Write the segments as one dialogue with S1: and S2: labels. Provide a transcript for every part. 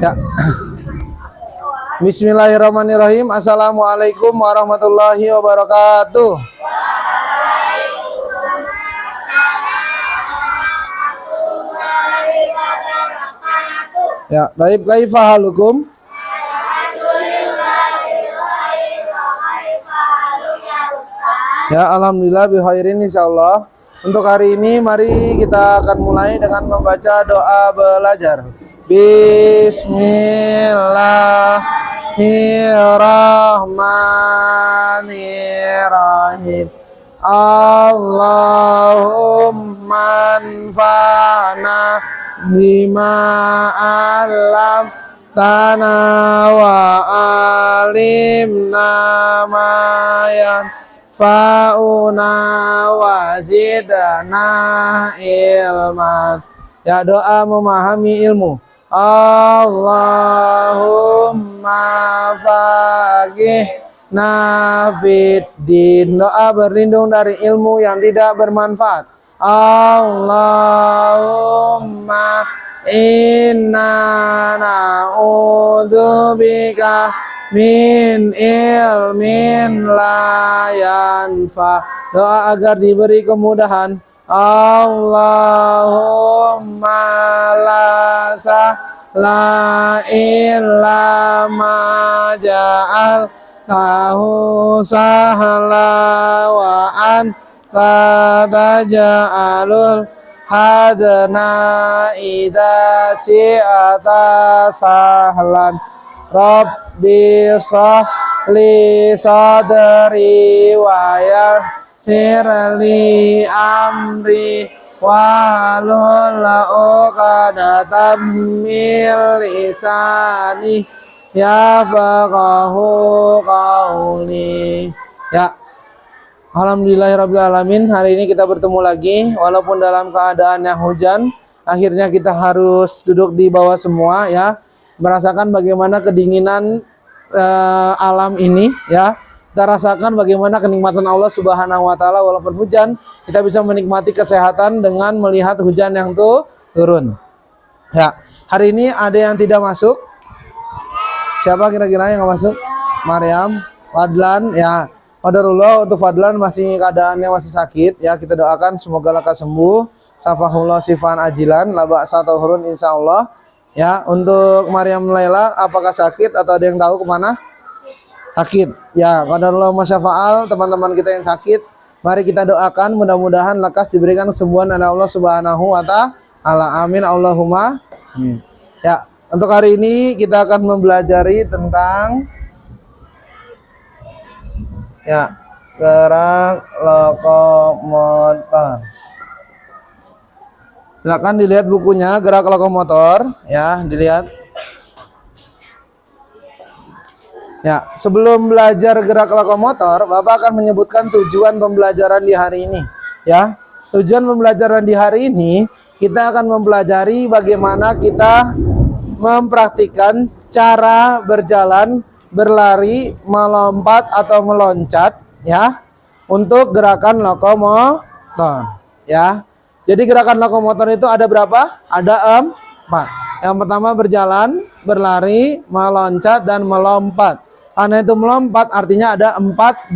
S1: Ya. Bismillahirrahmanirrahim. Assalamualaikum warahmatullahi wabarakatuh. Ya, baik, kaifa halukum? Ya, alhamdulillah bihairin insyaallah. Untuk hari ini mari kita akan mulai dengan membaca doa belajar. Bismillahirrahmanirrahim. Allahumma anfa'na bima alam tana wa alimna ma yanfa'una wa zidna ilman. Ya, doa memahami ilmu. Allahumma faqihna fiddin. Doa berlindung dari ilmu yang tidak bermanfaat. Allahumma inna na'udzubika min ilmin la yanfa. Doa agar diberi kemudahan. Allahumma la sahla illa ma ja'altahu sahla wa anta taj'alul hadna idza syi'ata sahlan. Rabbi shrahli sadri wa yassir li amri wahlul 'uqdatam min lisani yafqahu qawli. Ya, alhamdulillahirrabbilalamin. Hari ini kita bertemu lagi walaupun dalam keadaan yang hujan. Akhirnya kita harus duduk di bawah semua ya, merasakan bagaimana kedinginan alam ini ya. Kita rasakan bagaimana kenikmatan Allah Subhanahu wa taala. Walaupun hujan, kita bisa menikmati kesehatan dengan melihat hujan yang turun. Ya, hari ini ada yang tidak masuk. Siapa kira-kira yang nggak masuk? Maryam, Fadlan ya. Qadarullah, untuk Fadlan masih keadaannya masih sakit ya, kita doakan semoga lekas sembuh. Safahullah sifan ajilan, laba satahurun insyaallah. Ya, untuk Maryam Laila apakah sakit atau ada yang tahu kemana? Sakit. Ya, qadarullah masyafa'al, teman-teman kita yang sakit, mari kita doakan mudah-mudahan lekas diberikan kesembuhan oleh Allah Subhanahu wa taala. Amin Allahumma amin. Ya, untuk hari ini kita akan mempelajari tentang ya, gerak lokomotor. Silakan dilihat bukunya gerak lokomotor ya, dilihat. Ya, sebelum belajar gerak lokomotor, Bapak akan menyebutkan tujuan pembelajaran di hari ini ya. Tujuan pembelajaran di hari ini kita akan mempelajari bagaimana kita mempraktikkan cara berjalan, berlari, melompat atau meloncat ya, untuk gerakan lokomotor ya. Jadi gerakan lokomotor itu ada berapa? Ada 4. Yang pertama berjalan, berlari, meloncat dan melompat. Karena itu melompat artinya ada 4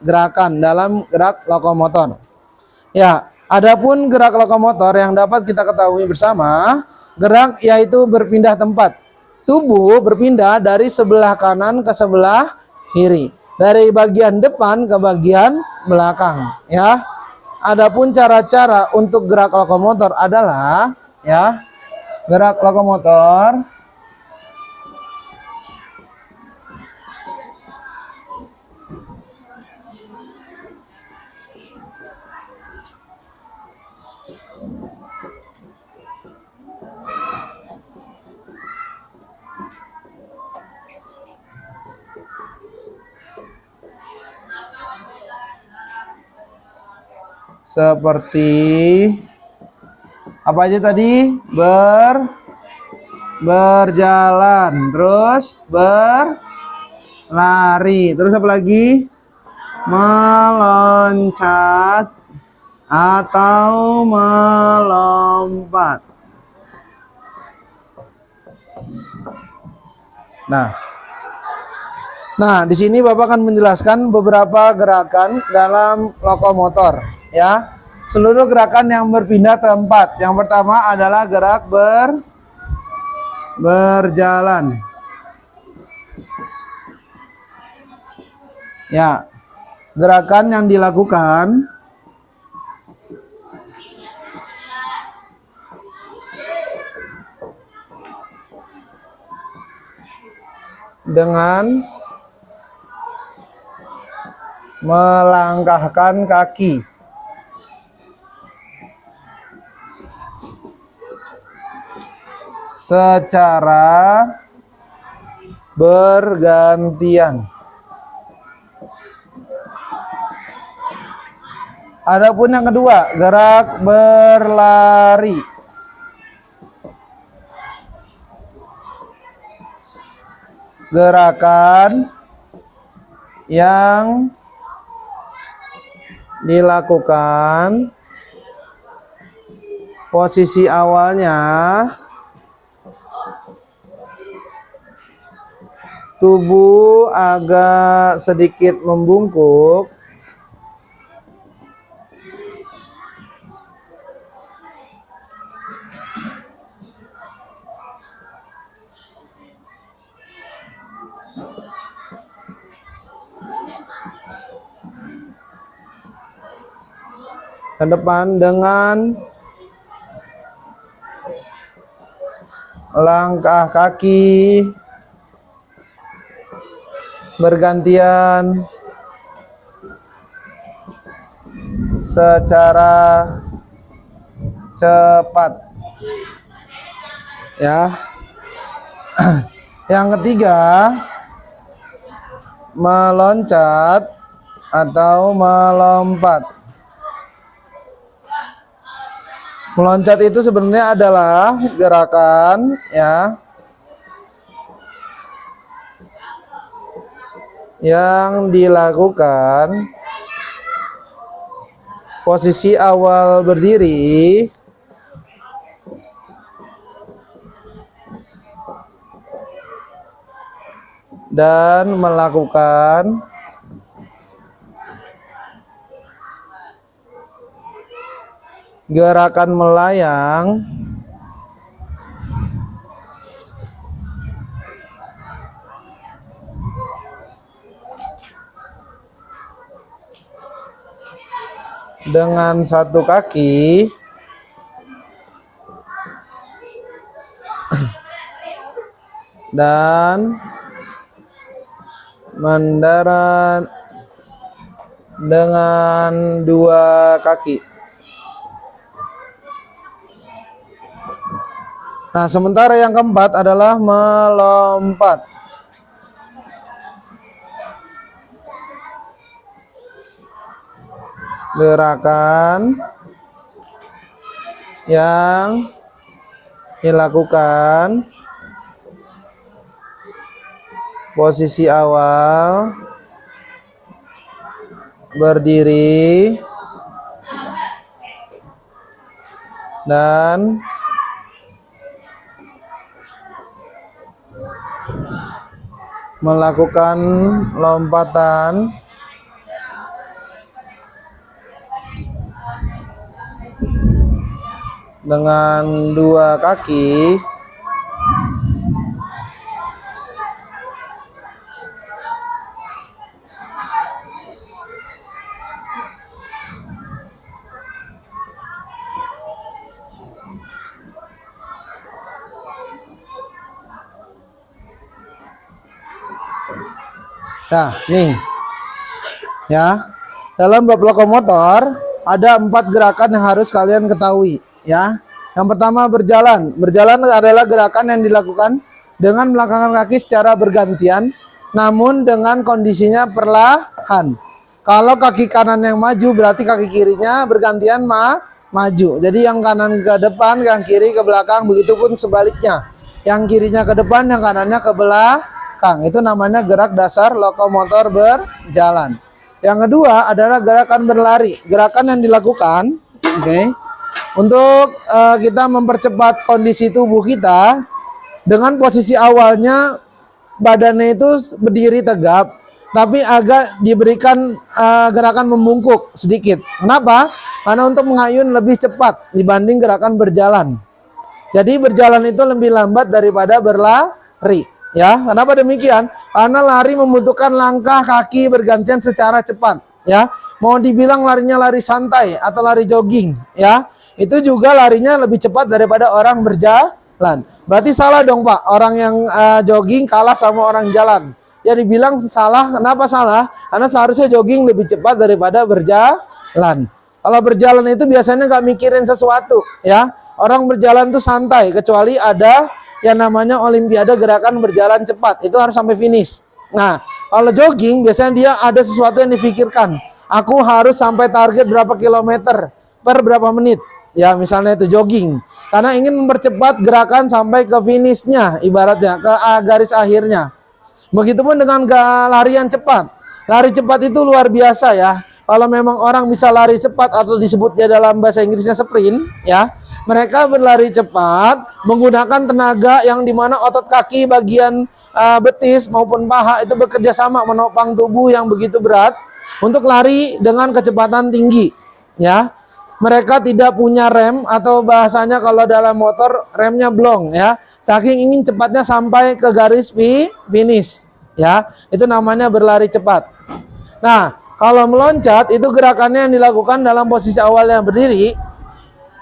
S1: gerakan dalam gerak lokomotor. Ya, adapun gerak lokomotor yang dapat kita ketahui bersama, gerak yaitu berpindah tempat. Tubuh berpindah dari sebelah kanan ke sebelah kiri, dari bagian depan ke bagian belakang ya. Adapun cara-cara untuk gerak lokomotor adalah ya, gerak lokomotor seperti apa aja tadi? Berjalan, terus berlari, terus apa lagi? Meloncat atau melompat. Nah, di sini Bapak akan menjelaskan beberapa gerakan dalam lokomotor, ya. Seluruh gerakan yang berpindah tempat. Yang pertama adalah gerak berjalan. Ya. Gerakan yang dilakukan dengan melangkahkan kaki. Secara bergantian. Adapun yang kedua, gerak berlari. Gerakan yang dilakukan posisi awalnya tubuh agak sedikit membungkuk ke depan dengan langkah kaki bergantian secara cepat, ya. Yang ketiga, meloncat atau melompat. Meloncat itu sebenarnya adalah gerakan, ya, yang dilakukan posisi awal berdiri dan melakukan gerakan melayang dengan satu kaki dan mendarat dengan dua kaki. Nah, sementara yang keempat adalah melompat. Gerakan yang dilakukan posisi awal berdiri dan melakukan lompatan dengan dua kaki Nah, nih, ya, dalam bab lokomotor ada 4 gerakan yang harus kalian ketahui, ya. Yang pertama berjalan. Berjalan adalah gerakan yang dilakukan dengan melangkahkan kaki secara bergantian, namun dengan kondisinya perlahan. Kalau kaki kanan yang maju, berarti kaki kirinya bergantian maju. Jadi yang kanan ke depan, yang kiri ke belakang, begitupun sebaliknya. Yang kirinya ke depan, yang kanannya ke belakang. Itu namanya gerak dasar lokomotor berjalan. Yang kedua adalah gerakan berlari. Gerakan yang dilakukan, untuk kita mempercepat kondisi tubuh kita dengan posisi awalnya badannya itu berdiri tegap, tapi agak diberikan gerakan membungkuk sedikit. Kenapa? Karena untuk mengayun lebih cepat dibanding gerakan berjalan. Jadi berjalan itu lebih lambat daripada berlari. Ya, kenapa demikian? Karena lari membutuhkan langkah kaki bergantian secara cepat. Ya, mau dibilang larinya lari santai atau lari jogging, ya, itu juga larinya lebih cepat daripada orang berjalan. Berarti salah dong Pak, orang yang jogging kalah sama orang jalan. Ya dibilang salah, kenapa salah? Karena seharusnya jogging lebih cepat daripada berjalan. Kalau berjalan itu biasanya nggak mikirin sesuatu, ya. Orang berjalan tuh santai, kecuali ada yang namanya olimpiade gerakan berjalan cepat, itu harus sampai finish. Nah, kalau jogging biasanya dia ada sesuatu yang difikirkan. Aku harus sampai target berapa kilometer per berapa menit. Ya, misalnya itu jogging. Karena ingin mempercepat gerakan sampai ke finishnya, ibaratnya ke garis akhirnya. Begitupun dengan larian cepat. Lari cepat itu luar biasa ya. Kalau memang orang bisa lari cepat atau disebutnya dalam bahasa Inggrisnya sprint, ya. Mereka berlari cepat menggunakan tenaga yang dimana otot kaki bagian betis maupun paha itu bekerja sama menopang tubuh yang begitu berat untuk lari dengan kecepatan tinggi, ya. Mereka tidak punya rem atau bahasanya kalau dalam motor remnya blong, ya. Saking ingin cepatnya sampai ke garis finish, ya. Itu namanya berlari cepat. Nah, kalau meloncat itu gerakannya yang dilakukan dalam posisi awalnya berdiri.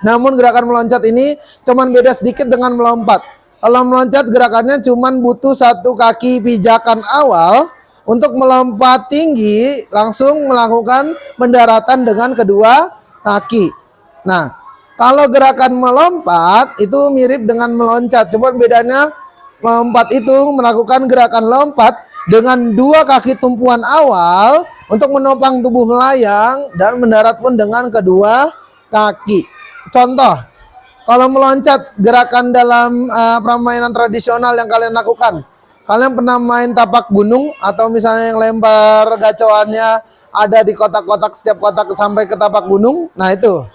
S1: Namun gerakan meloncat ini cuman beda sedikit dengan melompat. Kalau meloncat gerakannya cuman butuh satu kaki pijakan awal. Untuk melompat tinggi langsung melakukan pendaratan dengan kedua kaki. Nah, kalau gerakan melompat itu mirip dengan meloncat. Cuman bedanya melompat itu melakukan gerakan lompat dengan dua kaki tumpuan awal untuk menopang tubuh melayang dan mendarat pun dengan kedua kaki. Contoh, kalau meloncat gerakan dalam permainan tradisional yang kalian lakukan, kalian pernah main tapak gunung atau misalnya yang lempar gacoannya ada di kotak-kotak, setiap kotak sampai ke tapak gunung. Nah itu,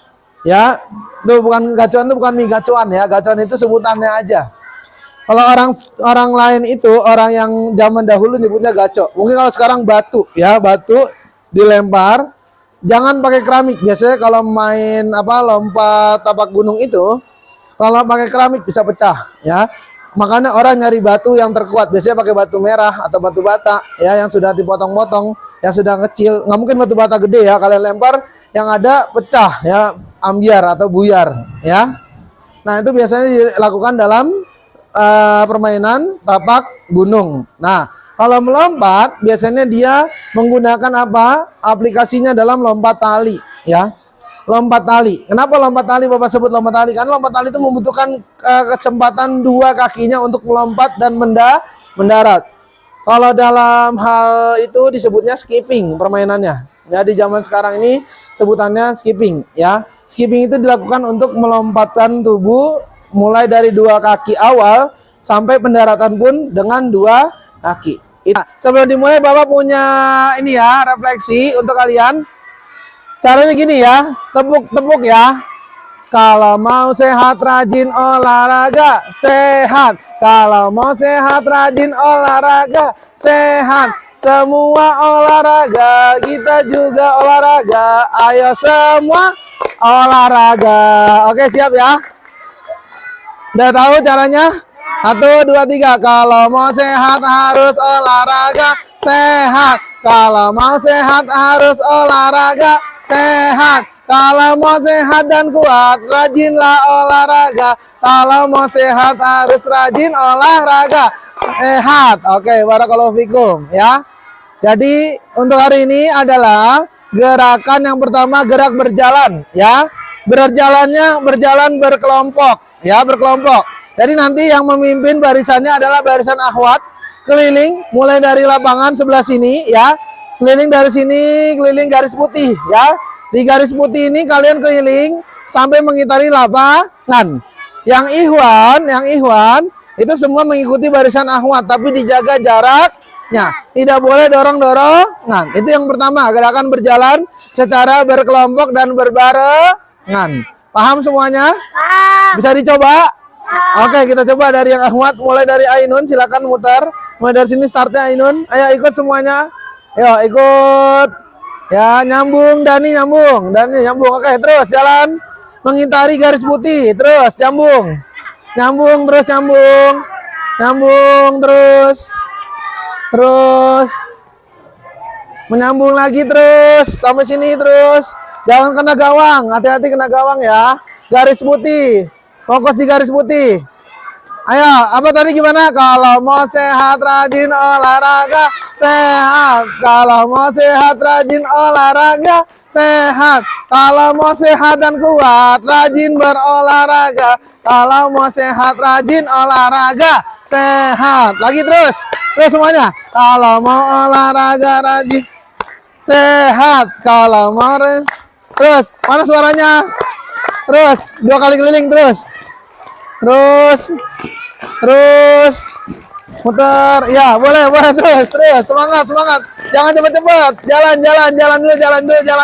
S1: ya, itu bukan gacoan, itu bukan mie gacoan ya, gacoan itu sebutannya aja. Kalau orang lain itu orang yang zaman dahulu nyebutnya gaco. Mungkin kalau sekarang batu, ya, batu dilempar. Jangan pakai keramik. Biasanya kalau main lompat tapak gunung itu, kalau pakai keramik bisa pecah, ya. Makanya orang nyari batu yang terkuat. Biasanya pakai batu merah atau batu bata, ya, yang sudah dipotong-potong, yang sudah kecil. Nggak mungkin batu bata gede ya. Kalian lempar yang ada pecah, ya, ambiar atau buyar, ya. Nah itu biasanya dilakukan dalam permainan tapak gunung. Nah, kalau melompat biasanya dia menggunakan aplikasinya dalam lompat tali, ya. Lompat tali. Kenapa lompat tali Bapak sebut lompat tali? Karena lompat tali itu membutuhkan kecepatan dua kakinya untuk melompat dan mendarat. Kalau dalam hal itu disebutnya skipping permainannya. Ya, di zaman sekarang ini sebutannya skipping, ya. Skipping itu dilakukan untuk melompatkan tubuh mulai dari dua kaki awal sampai pendaratan pun dengan dua kaki. Sebelum dimulai Bapak punya ini ya, refleksi untuk kalian. Caranya gini ya, tepuk-tepuk ya. Kalau mau sehat rajin olahraga, sehat. Kalau mau sehat rajin olahraga, sehat. Semua olahraga, kita juga olahraga. Ayo semua olahraga. Oke, siap ya? Udah tahu caranya? 1, 2, 3. Kalau mau sehat harus olahraga, sehat. Kalau mau sehat harus olahraga, sehat. Kalau mau sehat dan kuat, rajinlah olahraga. Kalau mau sehat harus rajin olahraga, sehat. Oke, barakallahu fikum ya. Jadi untuk hari ini adalah gerakan yang pertama, gerak berjalan ya. Berjalan berkelompok. Ya, berkelompok. Jadi nanti yang memimpin barisannya adalah barisan akhwat, keliling mulai dari lapangan sebelah sini ya. Keliling dari sini, keliling garis putih ya. Di garis putih ini kalian keliling sampai mengitari lapangan. Yang ikhwan itu semua mengikuti barisan akhwat tapi dijaga jaraknya. Tidak boleh dorong-dorongan. Itu yang pertama, gerakan berjalan secara berkelompok dan berbarengan. Paham semuanya? Bisa dicoba? Oke, kita coba dari yang Ahmad, mulai dari Ainun, silakan mutar. Mulai dari sini startnya Ainun. Ayo ikut semuanya. Ayo ikut. Ya, nyambung Dani nyambung. Dani nyambung. Oke, terus jalan mengintari garis putih. Terus nyambung. Nyambung terus nyambung. Nyambung terus. Terus menyambung lagi terus sampai sini terus. Jangan kena gawang. Hati-hati kena gawang ya. Garis putih. Fokus di garis putih. Ayo, apa tadi gimana? Kalau mau sehat rajin olahraga, sehat. Kalau mau sehat rajin olahraga, sehat. Kalau mau sehat dan kuat, rajin berolahraga. Kalau mau sehat rajin olahraga, sehat. Lagi terus. Terus semuanya. Kalau mau olahraga rajin, sehat. Kalau mau terus, mana suaranya? Terus, 2 kali keliling terus. Terus muter. Ya, boleh terus. Semangat. Jangan cepet-cepet. Jalan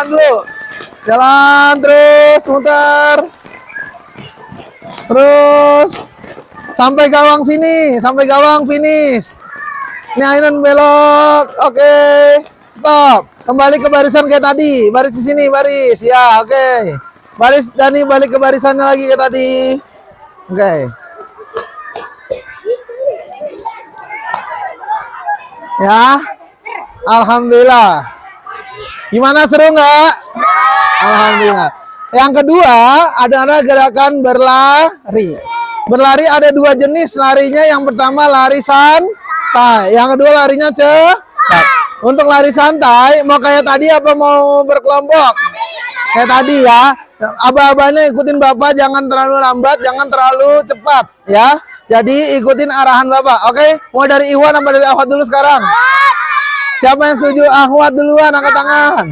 S1: dulu. Jalan terus, muter. Terus sampai gawang sini, sampai gawang finish. Ini Ainun belok. Oke. Stop. Kembali ke barisan kayak tadi. Baris di sini, baris. Ya, oke. Baris Dani balik ke barisannya lagi kayak tadi. Oke. Ya. Alhamdulillah. Gimana, seru nggak? Alhamdulillah. Yang kedua adalah gerakan berlari. Berlari ada 2 jenis larinya. Yang pertama lari santai. Yang kedua larinya cepat. Untuk lari santai mau kayak tadi apa mau berkelompok? Kayak tadi ya. Aba-abanya ikutin Bapak, jangan terlalu lambat, jangan terlalu cepat ya. Jadi ikutin arahan Bapak. Oke, mau dari Iwan apa dari Ahwat dulu sekarang? Siapa yang setuju Ahwat duluan, angkat tangan.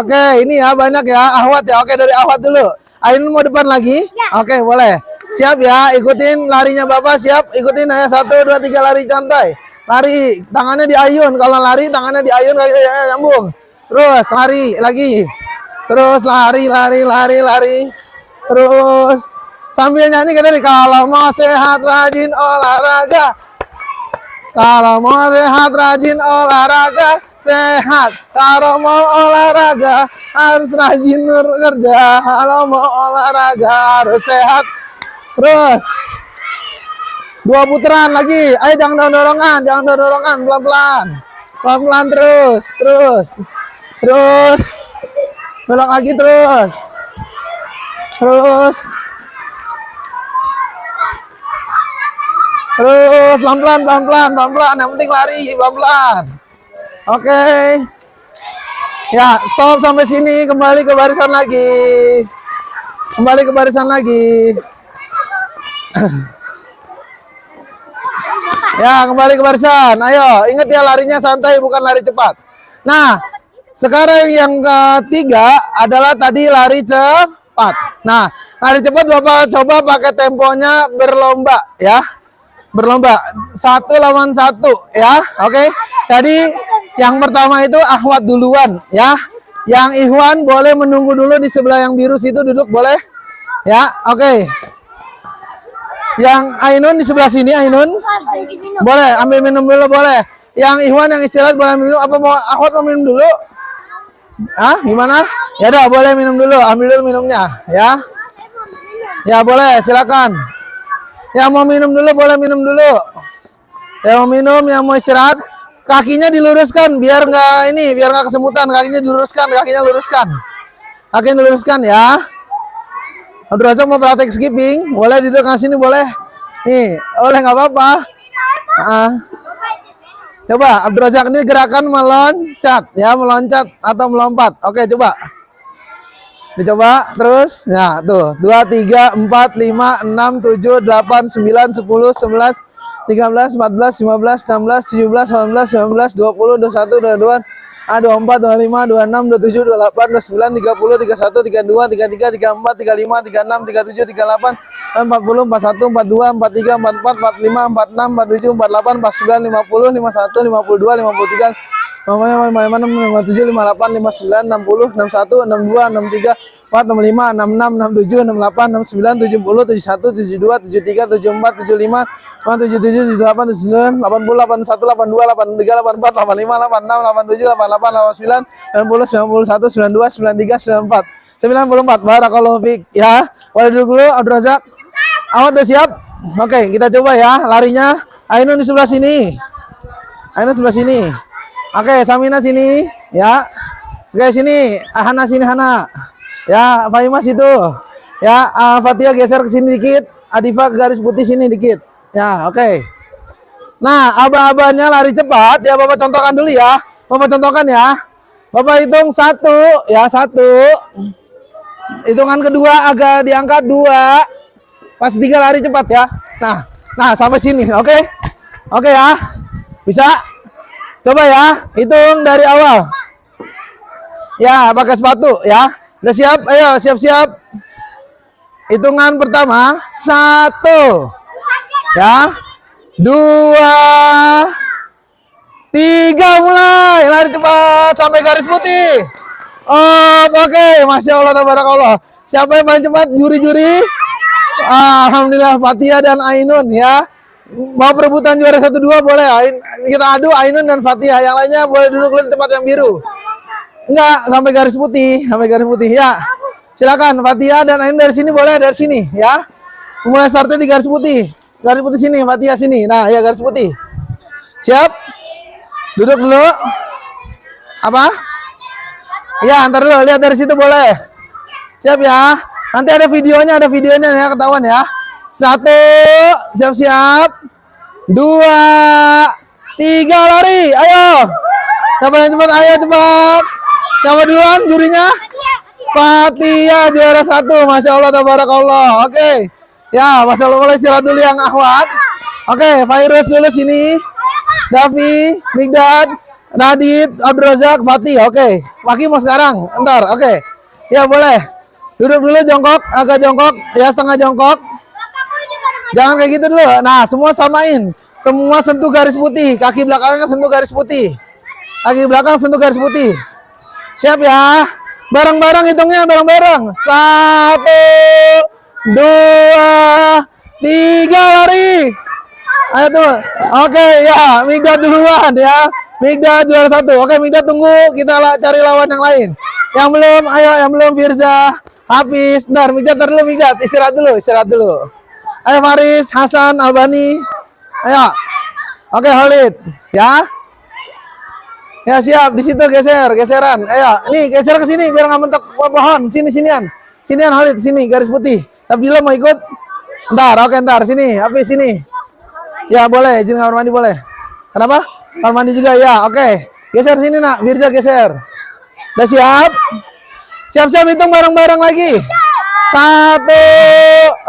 S1: Oke, ini ya banyak ya Ahwat ya. Oke, dari Ahwat dulu. Ainun mau depan lagi? Oke, boleh. Siap ya, ikutin larinya Bapak, siap. Ikutin ya, 1 2 3 lari santai. Lari, tangannya diayun. Kalau lari tangannya diayun kayak nyambung. Terus lari lagi. Terus lari. Terus sambil nyanyi kita nih, kalau mau sehat rajin olahraga. Kalau mau sehat rajin olahraga, sehat. Kalau mau olahraga harus rajin bekerja. Kalau mau olahraga harus sehat. Terus 2 putaran lagi. Ayo jangan dorongan, pelan-pelan terus. Belok lagi terus. Pelan-pelan. Yang penting lari pelan-pelan. Oke. Ya, stop sampai sini, kembali ke barisan lagi. Ya, kembali ke barisan. Ayo, ingat ya larinya santai bukan lari cepat. Nah, sekarang yang ketiga adalah tadi lari cepat. Nah, lari cepat Bapak coba pakai temponya berlomba ya. Berlomba 1 lawan 1 ya. Oke. Tadi yang pertama itu Ahwat duluan ya. Yang Ikhwan boleh menunggu dulu di sebelah yang biru situ, duduk boleh? Ya, oke. Yang Ainun di sebelah sini, Ainun. Boleh, ambil minum dulu boleh. Yang Ikhwan yang istirahat boleh minum. Apa mau Ahwat mau minum dulu? Gimana? Ya udah, boleh minum dulu. Ambil dulu minumnya, ya. Ya boleh, silakan. Yang mau minum dulu boleh minum dulu. Yang mau minum, yang mau istirahat, kakinya diluruskan biar nggak kesemutan. Kakinya diluruskan ya. Abdul Razak mau praktek skipping, boleh duduk ke sini boleh. Nih, boleh nggak apa-apa. Coba Abdul Razak, ini gerakan meloncat ya, meloncat atau melompat. Oke, coba. Dicoba terus. Ya, tuh. 2 3 4 5 6 7 8 9 10 11 13 14 15 16 17 18 19 20 21 22 24 25 26 27 28 29 30 31 32 33 34 35 36 37 38 40 41 42 43 44 45 46 47 48 49 50 51 52 53 57 58 59 60 61 62 63 64, 65, 66, 67, 68, 69, 70, 71, 72, 73, 74, 75, 77, 78, 79, 80, 81, 82, 83, 84, 85, 86, 87, 88, 89, 90, 91, 92, 93, 94. 94. Barakallahu fiik ya. Boleh duduk dulu Abdul Razak. Ahmad udah siap? Oke, kita coba ya larinya. Ainun di sebelah sini. Ainun sebelah sini. Oke, Samina sini ya. Oke, sini. Hana sini Hana. Ya, Fahima situ. Ya, Fatia geser ke sini dikit. Adifa ke garis putih sini dikit. Ya, oke. Nah, aba-abanya lari cepat. Ya, Bapak contohkan dulu ya. Bapak contohkan ya. Bapak hitung 1 ya, 1. Hitungan kedua agak diangkat 2. Pas 3 lari cepat ya. Nah sampai sini, oke? Oke ya. Bisa? Coba ya, hitung dari awal. Ya, pakai sepatu ya. Udah siap? Ayo, siap-siap. Hitungan pertama, 1. Ya. 2, 3, mulai. Lari cepat sampai garis putih. Oh, oke. Masya Allah, tabarakallah. Siapa yang paling cepat? Juri-juri. Alhamdulillah Fatia dan Ainun ya. Mau perebutan juara 1-2 boleh. Kita adu Ainun dan Fatia. Yang lainnya boleh duduk di tempat yang biru. Enggak, sampai garis putih. Sampai garis putih ya. Silakan Fatia dan Ainun dari sini boleh, dari sini ya. Mulai startnya di garis putih. Garis putih sini, Fatia sini. Nah, ya garis putih. Siap? Duduk dulu. Apa? Ya, antar dulu, lihat dari situ boleh. Siap ya. Nanti ada videonya ya, ketahuan ya. 1, siap-siap. 2, 3, lari. Ayo. Siapa yang cepat? Ayo cepat. Siapa duluan jurinya? Fatia juara 1. Masya Allah, tabarakallah. Oke. Ya, Masya Allah, boleh istirahat dulu yang akhwat. Oke, Virus dulu sini. Davi, Migdad, Radit, Abdul Razak, Fatih. Oke. Maki mau sekarang. Entar. Oke. Ya, boleh. Duduk dulu jongkok, agak jongkok, ya setengah jongkok. Jangan kayak gitu dulu. Nah, semua samain. Semua sentuh garis putih. Kaki belakangnya sentuh garis putih. Kaki belakang sentuh garis putih. Siap ya. Bareng-bareng hitungnya, bareng-bareng. 1, 2, 3, lari. Ayo tuh. Oke, ya. Migdad duluan ya. Migdad juara 1. Oke, Migdad tunggu. Kita cari lawan yang lain. Yang belum, ayo yang belum Firza. Habis. Ntar, Migdad dulu, Migdad. Istirahat dulu. Ayo Faris, Hasan, Albani. Ayo. Oke, Khalid. Ya. Ya siap, di situ geseran. Ayo, nih geser ke sini biar nggak mentok pohon. Sinian Khalid, sini garis putih. Tabdila mau ikut? Ntar, oke ntar sini, habis sini. Ya boleh, izin kamar mandi boleh. Kenapa? Kamar mandi juga ya, oke. Geser sini nak, Firza geser. Udah siap? Siap-siap hitung bareng-bareng lagi. 1,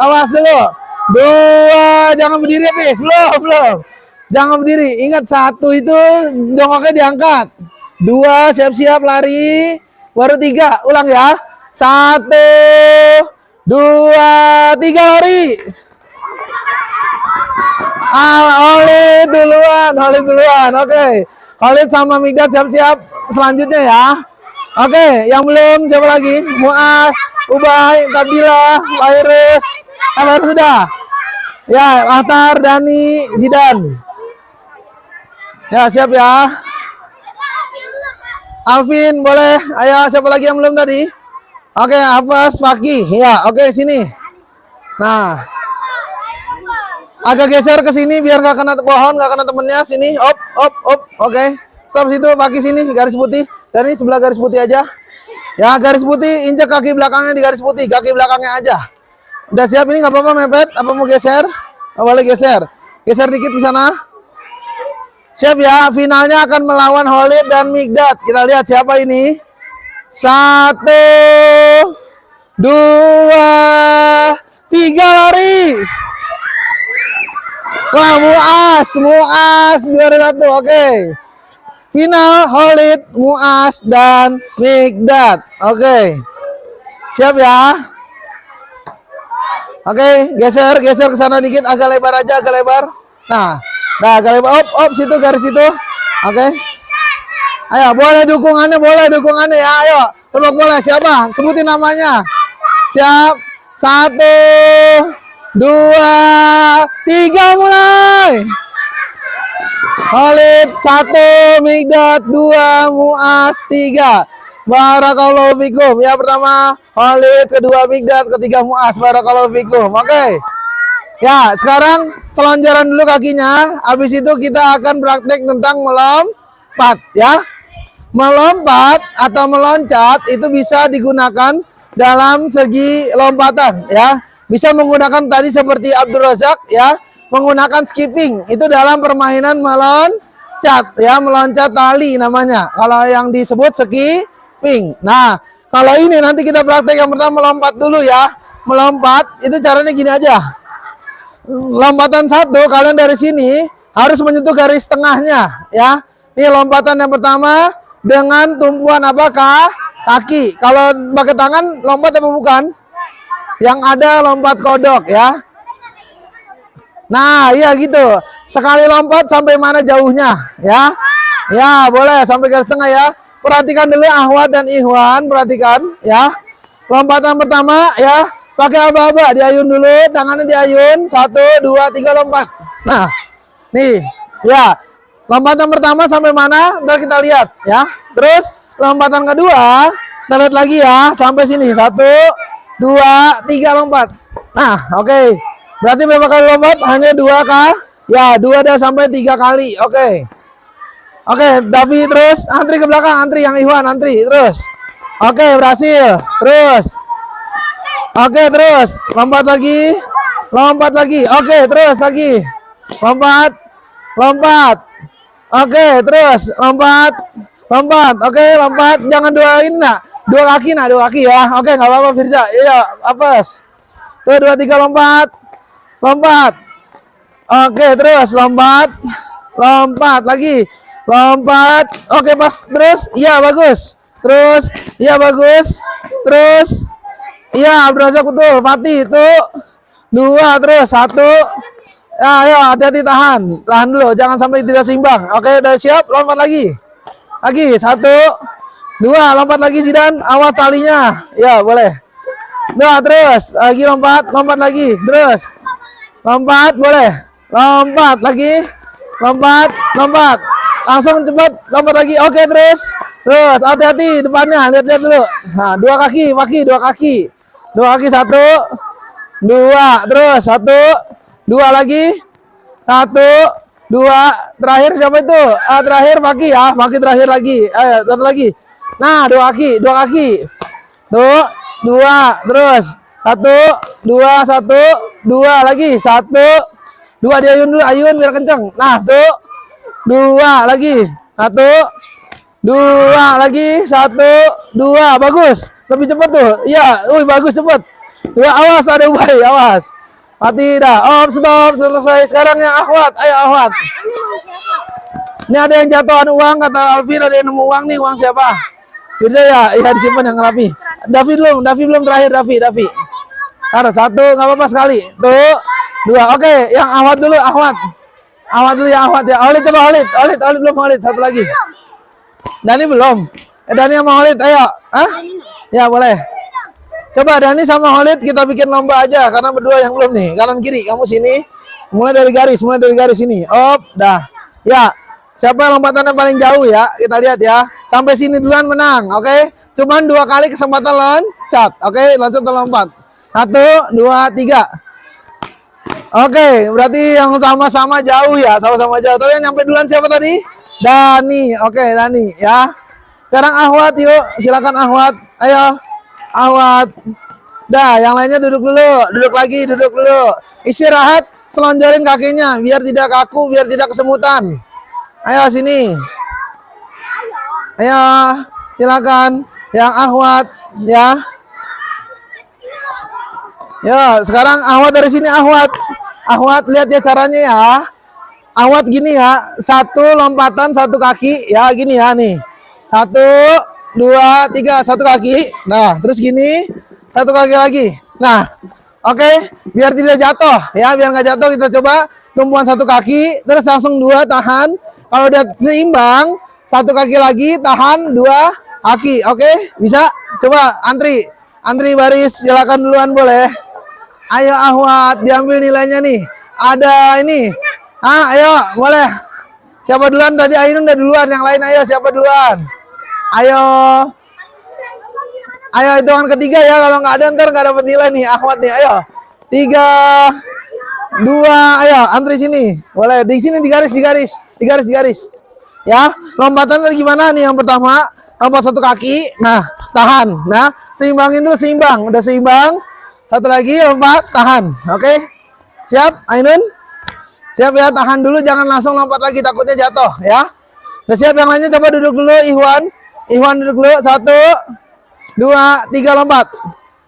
S1: awas dulu. 2, jangan berdiri habis. Belum. Jangan berdiri. Ingat 1 itu jongkoknya diangkat. 2, siap-siap lari. Baru 3, ulang ya. 1, 2, 3, lari. Khalid duluan. Oke. Khalid sama Migdad siap-siap selanjutnya ya. Oke, yang belum siapa lagi? Muas, Ubay, Tabila, Virus. Virus sudah. Ya, Ahtar, Dani, Zidan. Ya, siap ya. Alvin boleh. Ayo, siapa lagi yang belum tadi? Oke, Hafaz, Faki. Ya, oke sini. Nah, agak geser ke sini biar nggak kena pohon, nggak kena temennya. Sini, op. Oke, stop situ, Faki sini, garis putih. Dan ini sebelah garis putih aja. Ya, garis putih, injak kaki belakangnya di garis putih, kaki belakangnya aja. Udah siap ini nggak apa-apa mepet? Apa mau geser? Oh, boleh geser. Geser dikit ke sana. Siap ya, finalnya akan melawan Khalid dan Migdad. Kita lihat siapa ini. 1, 2, 3, lari. Wah, Muas juara 1. Oke. Final Khalid, Muas dan Migdad. Oke. Siap ya. Oke, geser ke sana dikit, agak lebar aja, agak lebar. Nah, agak lebar. Op, garis situ. Oke. Ayo, boleh dukungannya ya. Ayo. Tepuk bola siapa? Sebutin namanya. Siap. 1, 2, 3 mulai. Khalid 1, Migdad 2, Muas 3. Barakallahu fikum. Ya pertama Khalid, kedua Migdad, ketiga Muas. Barakallahu fikum. Oke. Ya, sekarang selonjoran dulu kakinya. Habis itu kita akan praktek tentang melompat ya. Melompat atau meloncat itu bisa digunakan dalam segi lompatan ya. Bisa menggunakan tadi seperti Abdul Razak ya, menggunakan skipping. Itu dalam permainan meloncat ya, meloncat tali namanya. Kalau yang disebut skipping. Nah, kalau ini nanti kita praktek yang pertama melompat dulu ya. Melompat itu caranya gini aja. Lompatan 1, kalian dari sini harus menyentuh garis tengahnya ya. Ini lompatan yang pertama dengan tumpuan apakah? Kaki. Kalau pakai tangan lompat apa bukan? Yang ada lompat kodok ya. Nah, iya gitu. Sekali lompat sampai mana jauhnya ya. Ya, boleh sampai garis tengah ya. Perhatikan dulu Ahwat dan Ikhwan, perhatikan ya. Lompatan pertama ya. Pakai aba-aba, diayun dulu, tangannya diayun, 1, 2, 3 lompat. Nah, nih, ya, lompatan pertama sampai mana? Ntar kita lihat, ya. Terus lompatan kedua, kita lihat lagi ya, sampai sini, 1, 2, 3 lompat. Nah, oke. Berarti berapa kali lompat? Hanya 2 kah? Ya, 2 dah sampai 3 kali. Oke. Oke, Davi terus, antri ke belakang, antri yang Ikhwan, antri terus. Oke, berhasil. Terus. Oke, terus lompat lagi, oke, terus lagi, lompat, oke, terus lompat, oke, lompat, jangan doain nak, 2 kaki nak, 2 kaki ya, oke, nggak apa-apa Firza, iya, apes, tuh 2, 3 lompat, oke, terus lompat lagi, oke, pas, terus, iya bagus, terus. Iya, berazak betul. Fatih itu 2 terus 1. Ya, ayo hati-hati tahan dulu, jangan sampai tidak seimbang. Oke, udah siap, lompat lagi. 1, 2, lompat lagi Zidan, awas talinya. Ya, boleh. 2 terus, lagi lompat lagi, terus. Lompat, boleh. Lompat lagi. Lompat. Langsung cepat, lompat lagi. Oke, terus. Hati-hati depannya, lihat dulu. Nah, 2 kaki, 2 kaki. 2 kaki, 1, 2, terus 1, 2 lagi, 1, 2, terakhir siapa itu? Terakhir Maki ya, Maki terakhir lagi, ayo 1 lagi. Nah, 2 kaki, tuh, 2, terus 1, 2, 1, 2 lagi, 1, 2 diayun dulu, ayun biar kenceng. Nah, tuh, 2 lagi, 1, 2 lagi, 1, 2, bagus. Lebih cepat tuh, iya, bagus cepet. 2, awas ada Ubay, awas. Mati dah, stop, selesai. Sekarang yang Ahwat, ayo Ahwat. Ini ada yang jatuhan uang, kata Alvin, ada yang nemu uang nih, uang siapa? Firza ya, iya disimpan yang rapi. Davi belum terakhir, Davi. Ada 1, nggak apa-apa sekali. Tuh, 2, oke, yang Ahwat dulu, Ahwat dulu ya, Ahwat ya. Holid coba, Holid belum, Holid, 1 lagi. Dani belum. Dani sama Holid, ayo. Ya boleh. Coba Dani sama Holid kita bikin lomba aja karena berdua yang belum nih. Kanan kiri, kamu sini. Mulai dari garis sini. Dah. Ya. Siapa lompatan yang paling jauh ya? Kita lihat ya. Sampai sini duluan menang, oke? Cuman 2 kali kesempatan loncat, oke? Loncat atau lompat. 1, 2, 3. Oke, berarti yang sama-sama jauh ya, sama-sama jauh. Tapi yang nyampe duluan siapa tadi? Dani. Oke, Dani ya. Sekarang Ahwat yuk, silakan Ahwat. Ayo, Ahwat. Dah, yang lainnya duduk dulu. Istirahat, selonjorin kakinya biar tidak kaku, biar tidak kesemutan. Ayo sini. Ayo, silakan yang Ahwat ya. Ya, sekarang Ahwat dari sini Ahwat. Ahwat lihat ya caranya ya. Ahwat gini ya, 1 lompatan 1 kaki ya, gini ya nih. 1, 2, 3, 1 kaki. Nah, terus gini, 1 kaki lagi. Nah, oke, biar tidak jatuh ya, biar nggak jatuh kita coba tumpuan 1 kaki, terus langsung 2 tahan. Kalau udah seimbang, 1 kaki lagi tahan, 2 Aki, oke? Bisa? Coba antri. Antri baris, silakan duluan boleh. Ayo Ahwat, diambil nilainya nih. Ada ini. Ah, ayo, boleh. Siapa duluan tadi? Ainun udah duluan, yang lain ayo siapa duluan? Ayo. Ayo hitungan ketiga ya, kalau nggak ada ntar nggak dapat nilai nih Ahwat nih. Ayo. 3 2, ayo antri sini. Boleh di sini digaris. Ya, lompatan tadi gimana nih? Yang pertama, lompat satu kaki. Nah, tahan. Nah, seimbangin dulu, seimbang. Udah seimbang. Satu lagi lompat, tahan. Oke? Siap, Ainun? Siap ya, tahan dulu, jangan langsung lompat lagi, takutnya jatuh ya. Udah siap, yang lainnya coba duduk dulu. Ihwan duduk dulu. 1 2 3 lompat.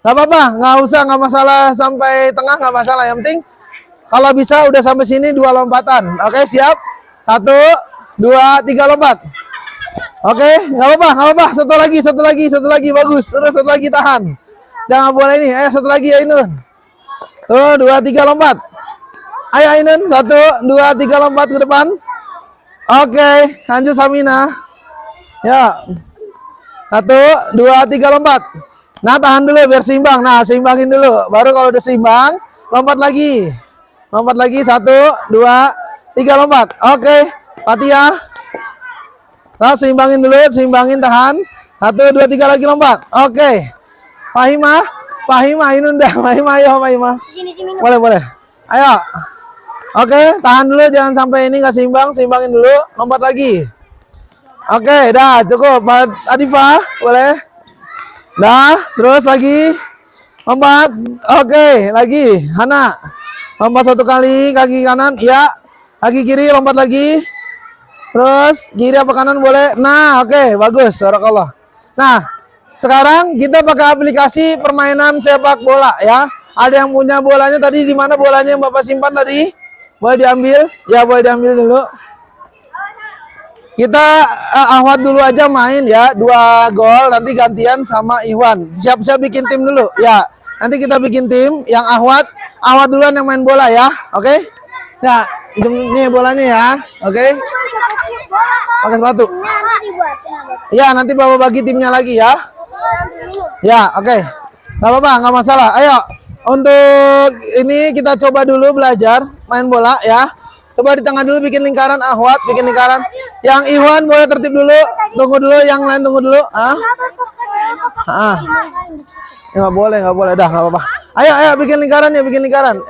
S1: Gak apa-apa, nggak usah, nggak masalah sampai tengah, nggak masalah. Yang penting kalau bisa udah sampai sini 2 lompatan. Oke, siap? 1 2 3 lompat. Oke, nggak apa-apa. Satu lagi, bagus. Terus satu lagi, tahan. Jangan boleh ini. Satu lagi, Ainun. Tuh, 2 3 lompat. Ayo Ainun, 1 2 3 lompat ke depan. Oke, lanjut Samina. Ya. 1 2 3 lompat. Nah, tahan dulu biar seimbang. Nah, seimbangin dulu. Baru kalau udah seimbang, lompat lagi. 1 2 3 lompat. Oke, Fatia. Nah, seimbangin dulu, tahan. 1 2 3 lagi lompat. Oke. Fahima, Ainun dah. Fahima. Boleh. Ayo. Oke, tahan dulu, jangan sampai ini nggak seimbang, seimbangin dulu, lompat lagi. Oke, dah cukup. Adifa, boleh. Dah, terus lagi. Lompat. Oke, lagi. Hana. Lompat 1 kali, kaki kanan, ya. Kaki kiri, lompat lagi. Terus kiri apa kanan boleh. Nah, oke, bagus. Barakallah. Nah, sekarang kita pakai aplikasi permainan sepak bola ya. Ada yang punya bolanya tadi, di mana bolanya yang Bapak simpan tadi? Boleh diambil? Ya, boleh diambil dulu. Kita Ahwat dulu aja main ya, 2 gol, nanti gantian sama Iwan. Siap-siap bikin tim dulu ya. Nanti kita bikin tim yang Ahwat duluan yang main bola ya. Oke? Nah, ini bolanya ya. Oke? Pakai sepatu. Ya, nanti Bapak bagi timnya lagi ya. Ya, oke. Gak apa-apa, nggak masalah. Ayo, untuk ini kita coba dulu belajar main bola ya. Coba di tengah dulu bikin lingkaran, Ahwat bikin lingkaran. Yang Iwan boleh tertib dulu, tunggu dulu, yang lain tunggu dulu. Ya, nggak boleh, dah nggak apa-apa. Ayo bikin lingkaran ya,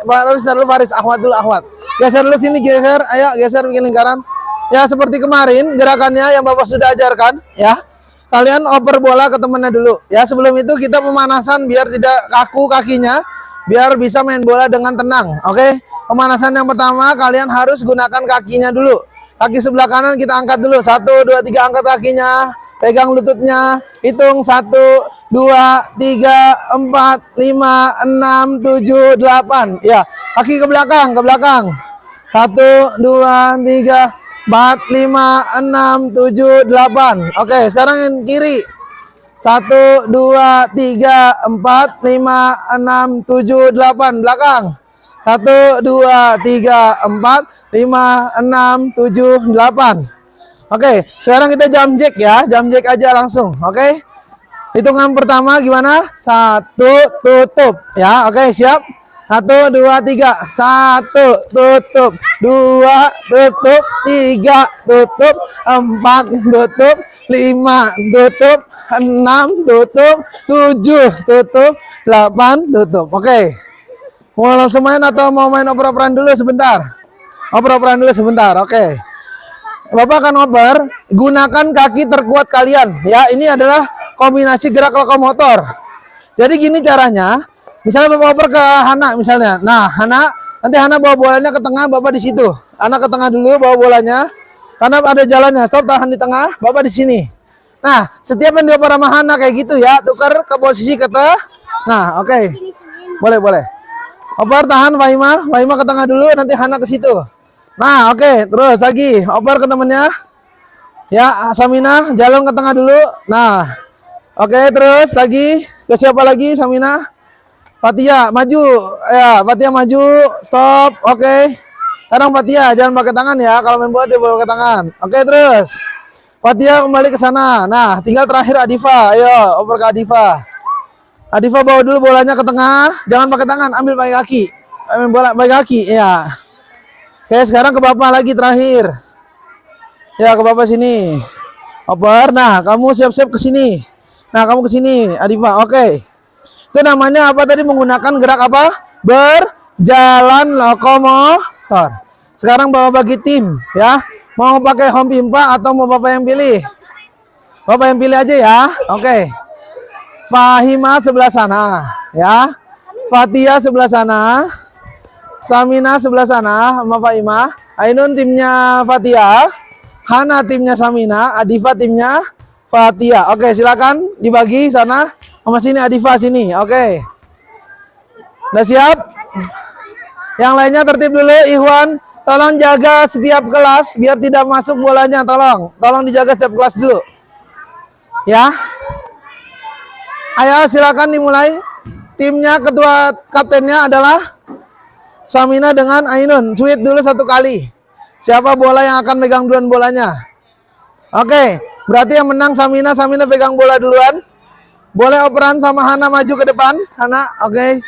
S1: Faris dulu, Ahwat dulu, Geser dulu sini, geser. Ayo geser bikin lingkaran. Ya seperti kemarin gerakannya yang Bapak sudah ajarkan ya. Kalian oper bola ke temennya dulu ya. Sebelum itu kita pemanasan biar tidak kaku kakinya, biar bisa main bola dengan tenang. Oke? Pemanasan yang pertama kalian harus gunakan kakinya dulu. Kaki sebelah kanan kita angkat dulu. 1 2 3, angkat kakinya, pegang lututnya, hitung 1 2 3 4 5 6 7 8. Ya, kaki ke belakang. 1 2 3 4 5 6 7 8. Oke, sekarang yang kiri. 1 2 3 4 5 6 7 8, belakang. 1 2 3 4 5 6 7 8. Oke, sekarang kita jam jack ya, jam jack aja langsung. Oke, hitungan pertama gimana? 1 tutup ya. Oke, siap. 1 2 3. 1 tutup, 2 tutup, 3 tutup, 4 tutup, 5 tutup, 6 tutup, 7 tutup, 8 tutup. Oke. Mau langsung main atau mau main oper-operan dulu sebentar? Oper-operan dulu sebentar. Oke. Bapak akan oper, gunakan kaki terkuat kalian ya. Ini adalah kombinasi gerak lokomotor. Jadi gini caranya. Misalnya Bapak oper ke Hana misalnya. Nah, nanti Hana bawa bolanya ke tengah, Bapak di situ. Anak ke tengah dulu bawa bolanya. Karena ada jalannya. Stop, tahan di tengah, Bapak di sini. Nah, setiap yang dioper sama Hana kayak gitu ya, tukar ke posisi ke tengah. Nah, oke. Boleh. Oper, tahan Fahima ke tengah dulu, nanti Hana ke situ. Nah, oke, terus lagi oper ke temennya. Ya, Samina jalan ke tengah dulu. Nah, oke, terus lagi ke siapa lagi? Samina, Fatia maju. Ya, Fatia maju. Stop. Oke. Sekarang Fatia jangan pakai tangan ya. Kalau main bola dia bawa pakai tangan. Oke, terus Fatia kembali ke sana. Nah, tinggal terakhir Adifa. Ayo, oper ke Adifa. Adifa bawa dulu bolanya ke tengah. Jangan pakai tangan, ambil pakai kaki. Ambil bola pakai kaki, ya. Oke, sekarang ke Bapak lagi terakhir. Ya, ke Bapak sini. Oper. Nah, kamu siap-siap ke sini. Nah, kamu ke sini, Adifa. Oke. Itu namanya apa tadi, menggunakan gerak apa? Berjalan lokomotor. Sekarang Bapak bagi tim, ya. Mau pakai home pimpa atau mau Bapak yang pilih? Bapak yang pilih aja ya. Oke. Fahima sebelah sana, ya. Fatia sebelah sana. Samina sebelah sana sama Fahima. Ainun timnya Fatia. Hana timnya Samina. Adifa timnya Fatia. Oke, silakan dibagi sana sama sini, Adifa sini. Oke. Udah siap? Yang lainnya tertib dulu. Ikhwan, tolong jaga setiap kelas biar tidak masuk bolanya. Tolong dijaga setiap kelas dulu. Ya. Ayo silakan dimulai. Timnya ketua kaptennya adalah Samina dengan Ainun. Sweet dulu satu kali. Siapa bola yang akan megang duluan bolanya? Oke, berarti yang menang Samina. Samina pegang bola duluan. Boleh operan sama Hana maju ke depan. Hana, oke.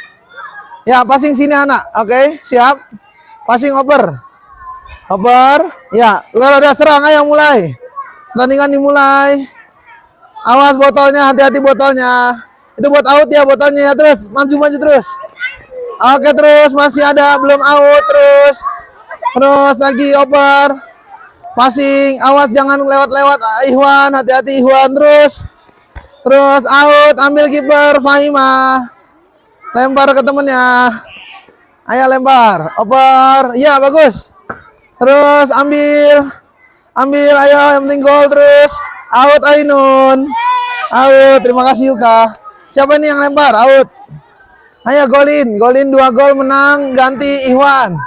S1: Ya, passing sini Hana. Oke, siap. Passing oper. Oper. Ya, kalau udah serang ayo mulai. Pertandingan dimulai. Awas botolnya, hati-hati botolnya. Itu buat out ya botolnya ya. Terus maju terus. Oke, terus masih ada, belum out. Terus lagi oper. Passing, awas jangan lewat-lewat Ikhwan, hati-hati Ikhwan. Terus out, ambil kiper Fahima. Lempar ke temennya. Ayo lempar, oper. Ya, bagus. Terus ambil ayo, yang penting gol. Terus out Ainun. Out, terima kasih Yuka. Siapa nih yang lempar? Out. Ayo golin 2 gol menang, ganti Ikhwan.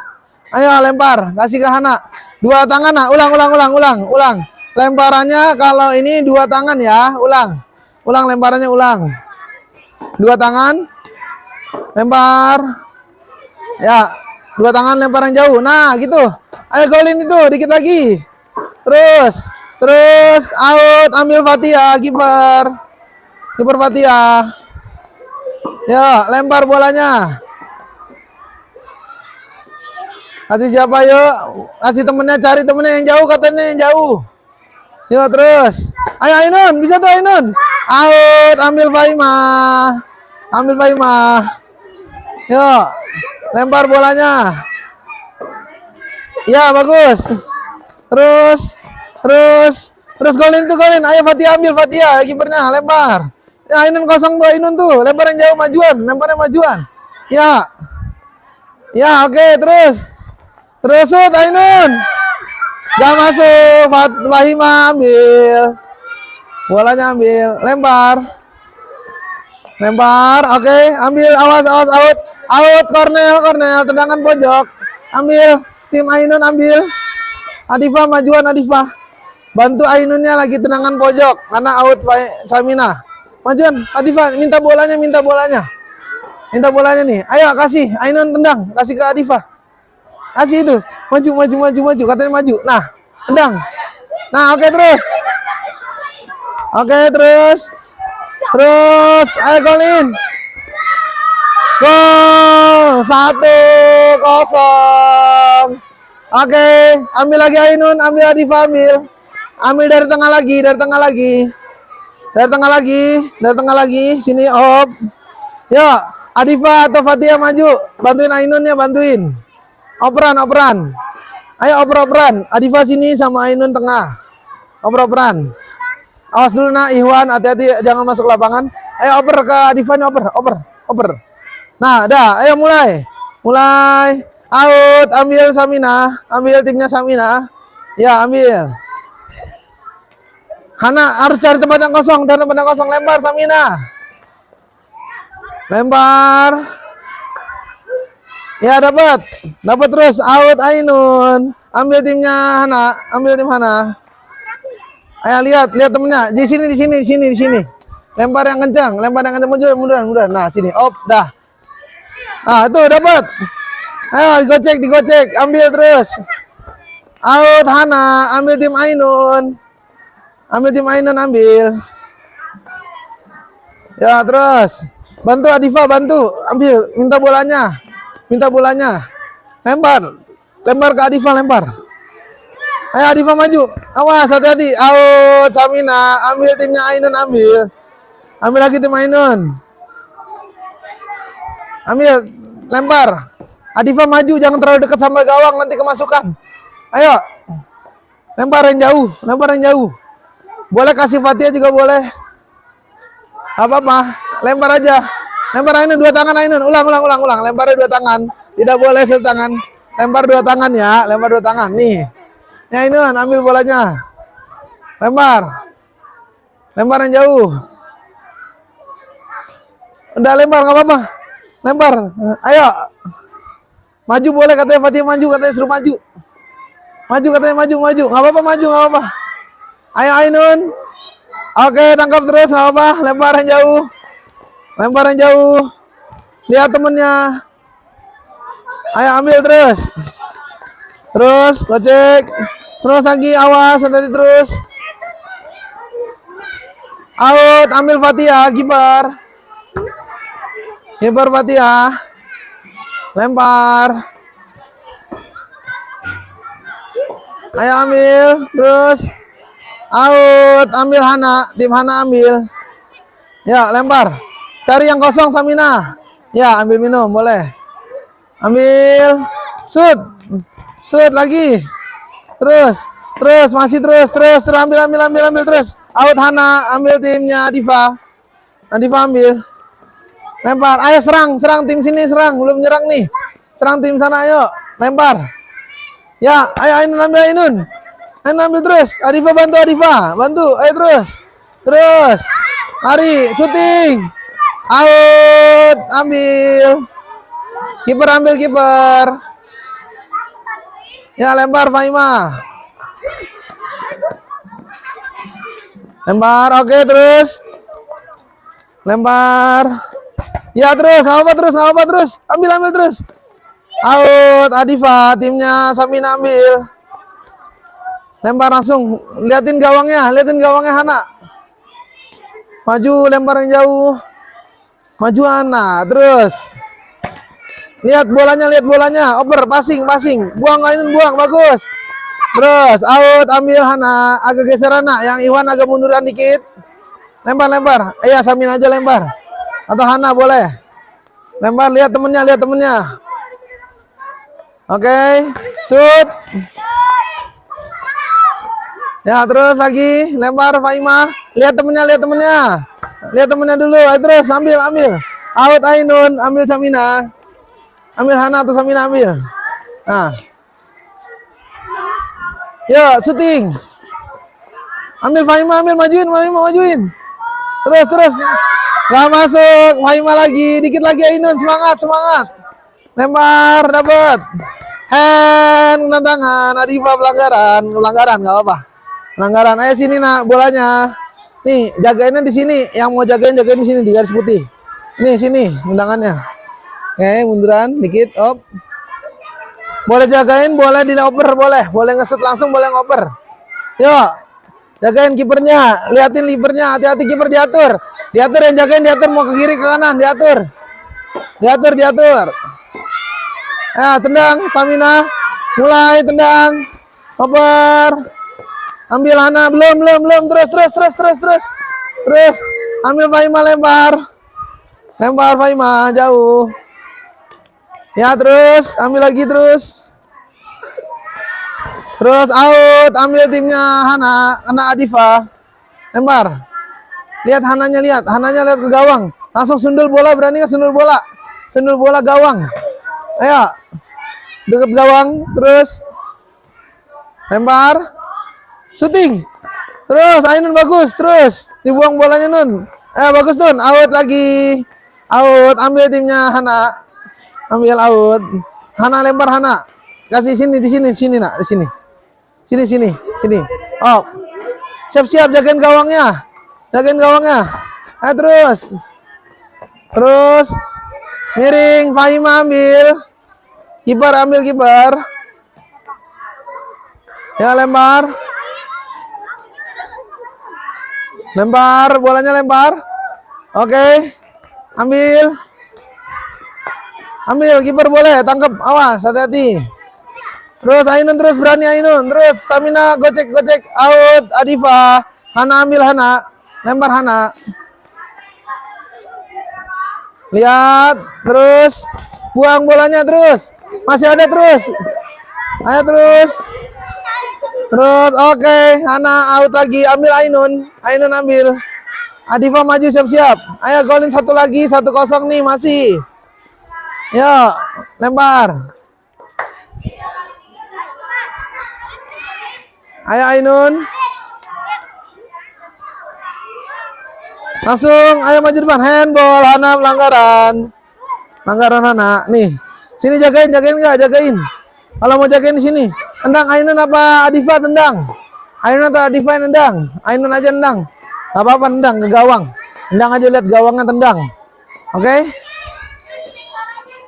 S1: Ayo lempar, kasih ke Hana. 2 tangan, nah. Ulang. Lemparannya kalau ini 2 tangan ya, ulang lemparannya, ulang. 2 tangan. Lempar. Ya, 2 tangan lempar yang jauh. Nah, gitu. Ayo golin itu, dikit lagi. Terus out, ambil Fatia, kiper Fatia. Ya, lempar bolanya. Kasih siapa yuk? Kasih temennya, cari temennya yang jauh, katanya yang jauh. Yuk terus. Ayo Ainun, bisa tuh Ainun. Out, ambil Fahima. Yuk, lempar bolanya. Ya, bagus. Terus golin. Ayo Fatia, ambil Fatia, kipernya, lempar. Ya, Ainun kosong tuh, Ainun tuh. Lempar yang jauh, lemparnya majuan. Ya. Ya, oke, terus shoot Ainun. Gak masuk. Fahima ambil. Bolanya ambil, lempar. Oke, ambil, awas out. Cornel, tendangan pojok. Ambil, tim Ainun ambil. Adifa majuan, Adifa. Bantu Ainunnya lagi tendangan pojok karena out Samina. Majuan, Adifa, minta bolanya. Minta bolanya nih. Ayo kasih, Ainun tendang, kasih ke Adifa. Kasih itu. Maju, katanya maju. Nah, tendang. Nah, oke terus. Ayo golin. Gol 1-0. Oke, ambil lagi Ainun, ambil Adifa, ambil dari tengah lagi. Sini op. Yuk, Adifa atau Fatia maju, bantuin Ainun ya, bantuin. Operan. Ayo operan. Adifa sini sama Ainun tengah. Operan. Awas dulu nak Ikhwan, hati-hati jangan masuk lapangan. Ayo oper ke Adifa nih, oper. Nah, dah, ayo mulai. Out, ambil Samina, ambil timnya Samina. Ya, ambil. Hana harus cari tempat yang kosong, lempar Samina. Lempar. Ya, dapat terus, out Ainun. Ambil timnya Hana, tim Hana. Ayo lihat temennya. Di sini. Lempar yang kencang, mundur. Nah, sini. Op, dah. Nah, itu dapat. Ayo digocek, ambil terus. Out Hana, ambil tim Ainun. Ambil tim Ainun, ambil. Ya, terus. Bantu Adifa, bantu. Ambil, minta bolanya. Minta bolanya. Lempar. Lempar ke Adifa, lempar. Ayo Adifa maju. Awas, hati-hati. Out, Samina. Ambil timnya Ainun, ambil. Ambil lagi tim Ainun. Ambil, lempar. Adifa maju, jangan terlalu dekat sama gawang, nanti kemasukan. Ayo. Lempar yang jauh, lempar yang jauh. Boleh kasih Fatia juga boleh. Apa-apa, lempar aja. Lempar Ainun, dua tangan Ainun. Ulang. Lemparnya dua tangan. Tidak boleh satu tangan. Lempar dua tangan ya, lempar dua tangan. Nih. Ya Ainun, ambil bolanya. Lempar. Lempar yang jauh. Udah lempar, nggak apa-apa. Lempar. Ayo. Maju boleh, katanya Fatia maju, katanya suruh maju. Maju katanya, maju. Nggak apa-apa, maju, nggak apa-apa. Ayo Ainun. Oke, tangkap terus, nggak apa-apa. Lempar yang jauh. Lempar yang jauh. Lihat temennya. Ayo ambil terus. Terus, gocek. Terus lagi, awas, hati-hati terus. Out, ambil Fatia, kiper. Kiper Fatia. Lempar. Ayo ambil, terus. Out, ambil Hana. Tim Hana ambil. Ya, lempar. Cari yang kosong, Samina. Ya, ambil minum, boleh. Ambil. Shoot. Shoot lagi. Terus, masih terus, ambil terus. Out Hana, ambil timnya Adifa. Adifa ambil. Lempar. Ayo serang tim sini, serang. Belum nyerang nih. Serang tim sana, ayo. Lempar. Ya, ayo Ainun ambil Ainun. Ainun ambil terus. Adifa bantu Adifa. Bantu. Ayo terus. Lari, syuting. Out, ambil. Kiper ambil kiper. Ya, lempar Faima. Lempar, oke terus. Lempar. Ya terus, apa terus. Ambil terus. Out, Adifa, timnya Samina ambil. Lempar langsung, liatin gawangnya Hana. Maju, lempar yang jauh. Maju Hana, terus. Lihat bolanya, oper, passing. Buang Ainun, bagus. Terus, out, ambil Hana, agak geser Hana, yang Iwan agak munduran dikit. Lempar. Iya, Samin aja lempar. Atau Hana boleh. Lempar, lihat temennya. Oke, shoot. Ya, terus lagi, lempar Faima. Lihat temennya. Lihat temennya dulu, ayo terus, ambil. Out Ainun, ambil Samina. Ambil Hana atau Samina ambil. Nah. Ya, syuting. Ambil Faima, majuin. Terus. Gak masuk, Faima lagi, dikit lagi Ainun, semangat. Lempar, dapat. Hand, kena tangan, Adifa pelanggaran, gak apa-apa. Pelanggaran, ayo sini nak, bolanya. Nih, jagainnya di sini, yang mau jagain di sini di garis putih. Nih, sini, undangannya. Oke, munduran, dikit, op. Boleh jagain, boleh dioper, boleh ngesut langsung, boleh ngoper. Yuk, jagain kipernya, liatin kipernya, hati-hati kiper diatur yang jagain, mau ke kiri ke kanan, diatur. Ya, tendang Samina, mulai tendang, ngoper, ambil Hana, belum, terus, ambil Faima, lempar Faima, jauh. Ya, terus, ambil lagi terus out, ambil timnya Hana Adifa, lempar. Lihat Hananya lihat ke gawang, langsung sundul bola, berani nggak sundul bola gawang. Ayo, deket gawang, terus lempar, syuting, terus Ainun bagus, terus dibuang bolanya Nun. Bagus Nun, out lagi, ambil timnya Hana. Ambil out. Hana lempar Hana. Kasih di sini nak, di sini. Sini. Oh. Siap-siap jagain gawangnya. Terus. Miring, Faima ambil. Kiper. Ya lempar. Lempar, bolanya lempar. Oke. Ambil. Ambil, kiper boleh, tangkap. Awas, hati-hati. Terus Ainun, terus berani Ainun. Terus Samina gocek. Out, Adifa. Hana ambil Hana. Lempar Hana. Lihat, terus buang bolanya terus. Masih ada terus. Ayo terus. Terus, oke. Hana out lagi, ambil Ainun. Ainun ambil. Adifa maju siap-siap. Ayo golin satu lagi, 1-0 nih masih. Yuk, lempar. Ayo Ainun. Langsung, ayo maju depan. Handball, Hana pelanggaran. Pelanggaran Hana. Nih, sini jagain nggak? Jagain. Kalau mau jagain di sini. Tendang Ainun apa Adifa tendang? Ainun atau Adifa yang tendang? Ainun aja tendang. Gak apa-apa tendang ke gawang. Tendang aja, lihat gawangnya tendang. Oke?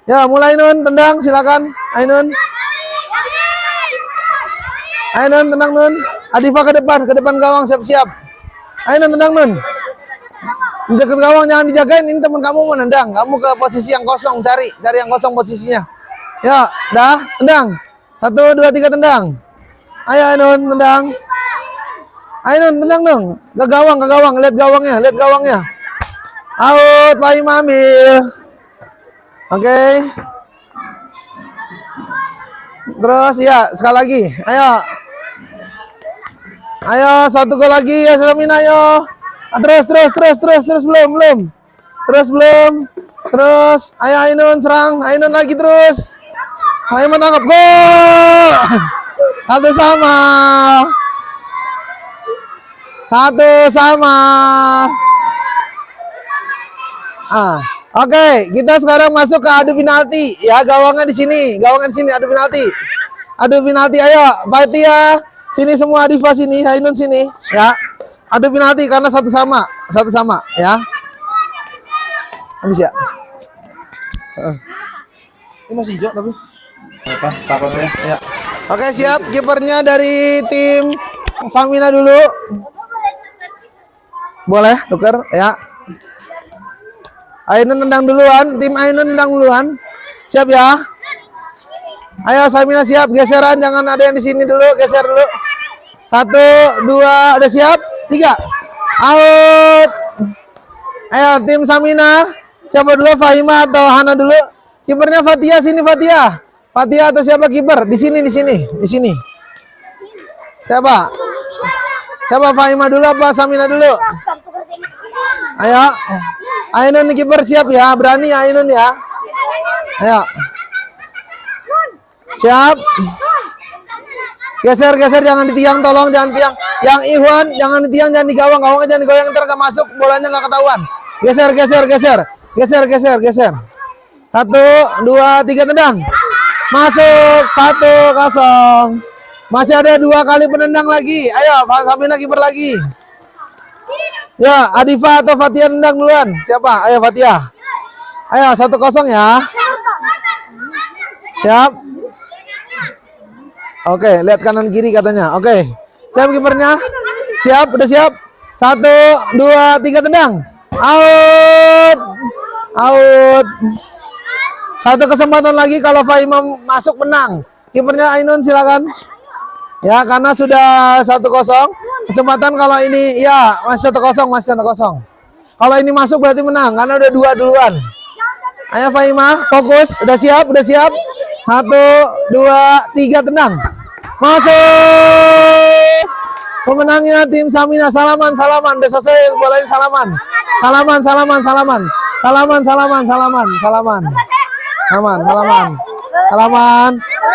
S1: Ya, mulai Nun, tendang silakan. Ainun. Ainun tendang Nun. Adifa ke depan gawang siap-siap. Ainun tendang Nun. Di dekat gawang jangan dijagain, ini teman kamu mau nendang. Kamu ke posisi yang kosong, cari yang kosong posisinya. Ya, dah, tendang. 1, 2, 3 tendang. Ayo Ainun tendang. Ainun tendang dong. Ke gawang, lihat gawangnya. Out, Faima ambil. Oke. Terus ya, sekali lagi. Ayo 1 gol lagi ya Samina ayo. Terus belum. Terus ayo Ainun serang, Ainun lagi terus. Ayo tangkap gol. 1-1. Oke, kita sekarang masuk ke adu penalti. Ya, gawangnya di sini, adu penalti. Ayo, Fatia. Sini semua, Adifa sini, Ainun sini, ya. Adu penalti karena satu sama, ya. Habis ya. Ini masih hijau tapi. Takutnya. Ya. Oke, siap. Kipernya dari tim Samina dulu. Boleh tuker, ya. Ainun tendang duluan, tim Ainun tendang duluan. Siap ya. Ayo Samina siap, geseran jangan ada yang di sini dulu, geser dulu. 1, 2, udah siap? 3. Out. Ayo tim Samina. Siapa dulu, Fahima atau Hana dulu? Kipernya Fatia, sini Fatia. Fatia atau siapa kiper? Di sini. Siapa? Fahima dulu apa Samina dulu? Ayo. Ainun kiper siap ya, berani Ainun ya. Ayo. Siap. Geser jangan ditiang, tolong jangan tiang. Yang Ikhwan jangan ditiang, jangan digawang, gawangnya jangan digoyang ntar gak masuk, bolanya nggak ketahuan. Geser. 1, 2, 3 tendang. Masuk 1-0. Masih ada 2 kali penendang lagi. Ayo, Samina kiper lagi. Ya, Adifa atau Fatia tendang duluan. Siapa? Ayo Fatia. Ayo 1-0 ya. Siap. Oke, lihat kanan kiri katanya. Oke. Siap kipernya? Siap, udah siap. 1, 2, 3 tendang. Out. 1 kesempatan lagi kalau Faima masuk menang. Kipernya Ainun silakan. Ya, karena sudah 1-0. Kesempatan kalau ini ya masih 1-0. Kalau ini masuk berarti menang karena udah 2 duluan. Ayo Faima, fokus. Udah siap. 1, 2, 3 tendang. Masuk. Pemenangnya tim Samina. Salaman. Udah selesai bolanya salaman. Salaman.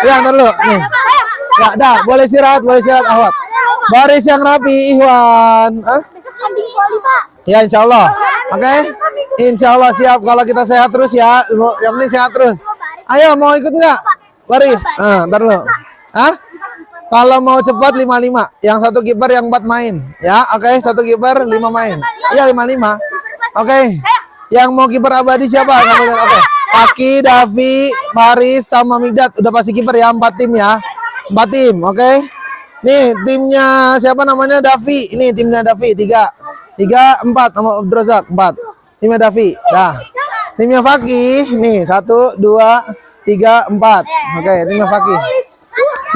S1: Ya, ntar lu nih. Ya, dah, boleh istirahat awat. Baris yang rapi, Ikhwan. Ya, insya Allah. Oke? Insya Allah siap kalau kita sehat terus ya. Yang penting sehat terus. Ayo, mau ikut nggak? Baris. Ntar lu. Kalau mau cepat 5-5. Yang 1 kiper yang 4 main. Ya, oke. 1 kiper 5 main. Iya, 5-5. Oke. Yang mau kiper abadi siapa? Oke. Aki, Davi, Paris, sama Migdat. Udah pasti kiper ya, 4 tim ya. 4 tim, oke. Nih timnya siapa namanya? Davi. Ini timnya Davi 3. 3, 4 sama Abdurrazak 4. Timnya Davi. Dah. Timnya Fakih nih 1 2 3 4. Oke, timnya Fakih.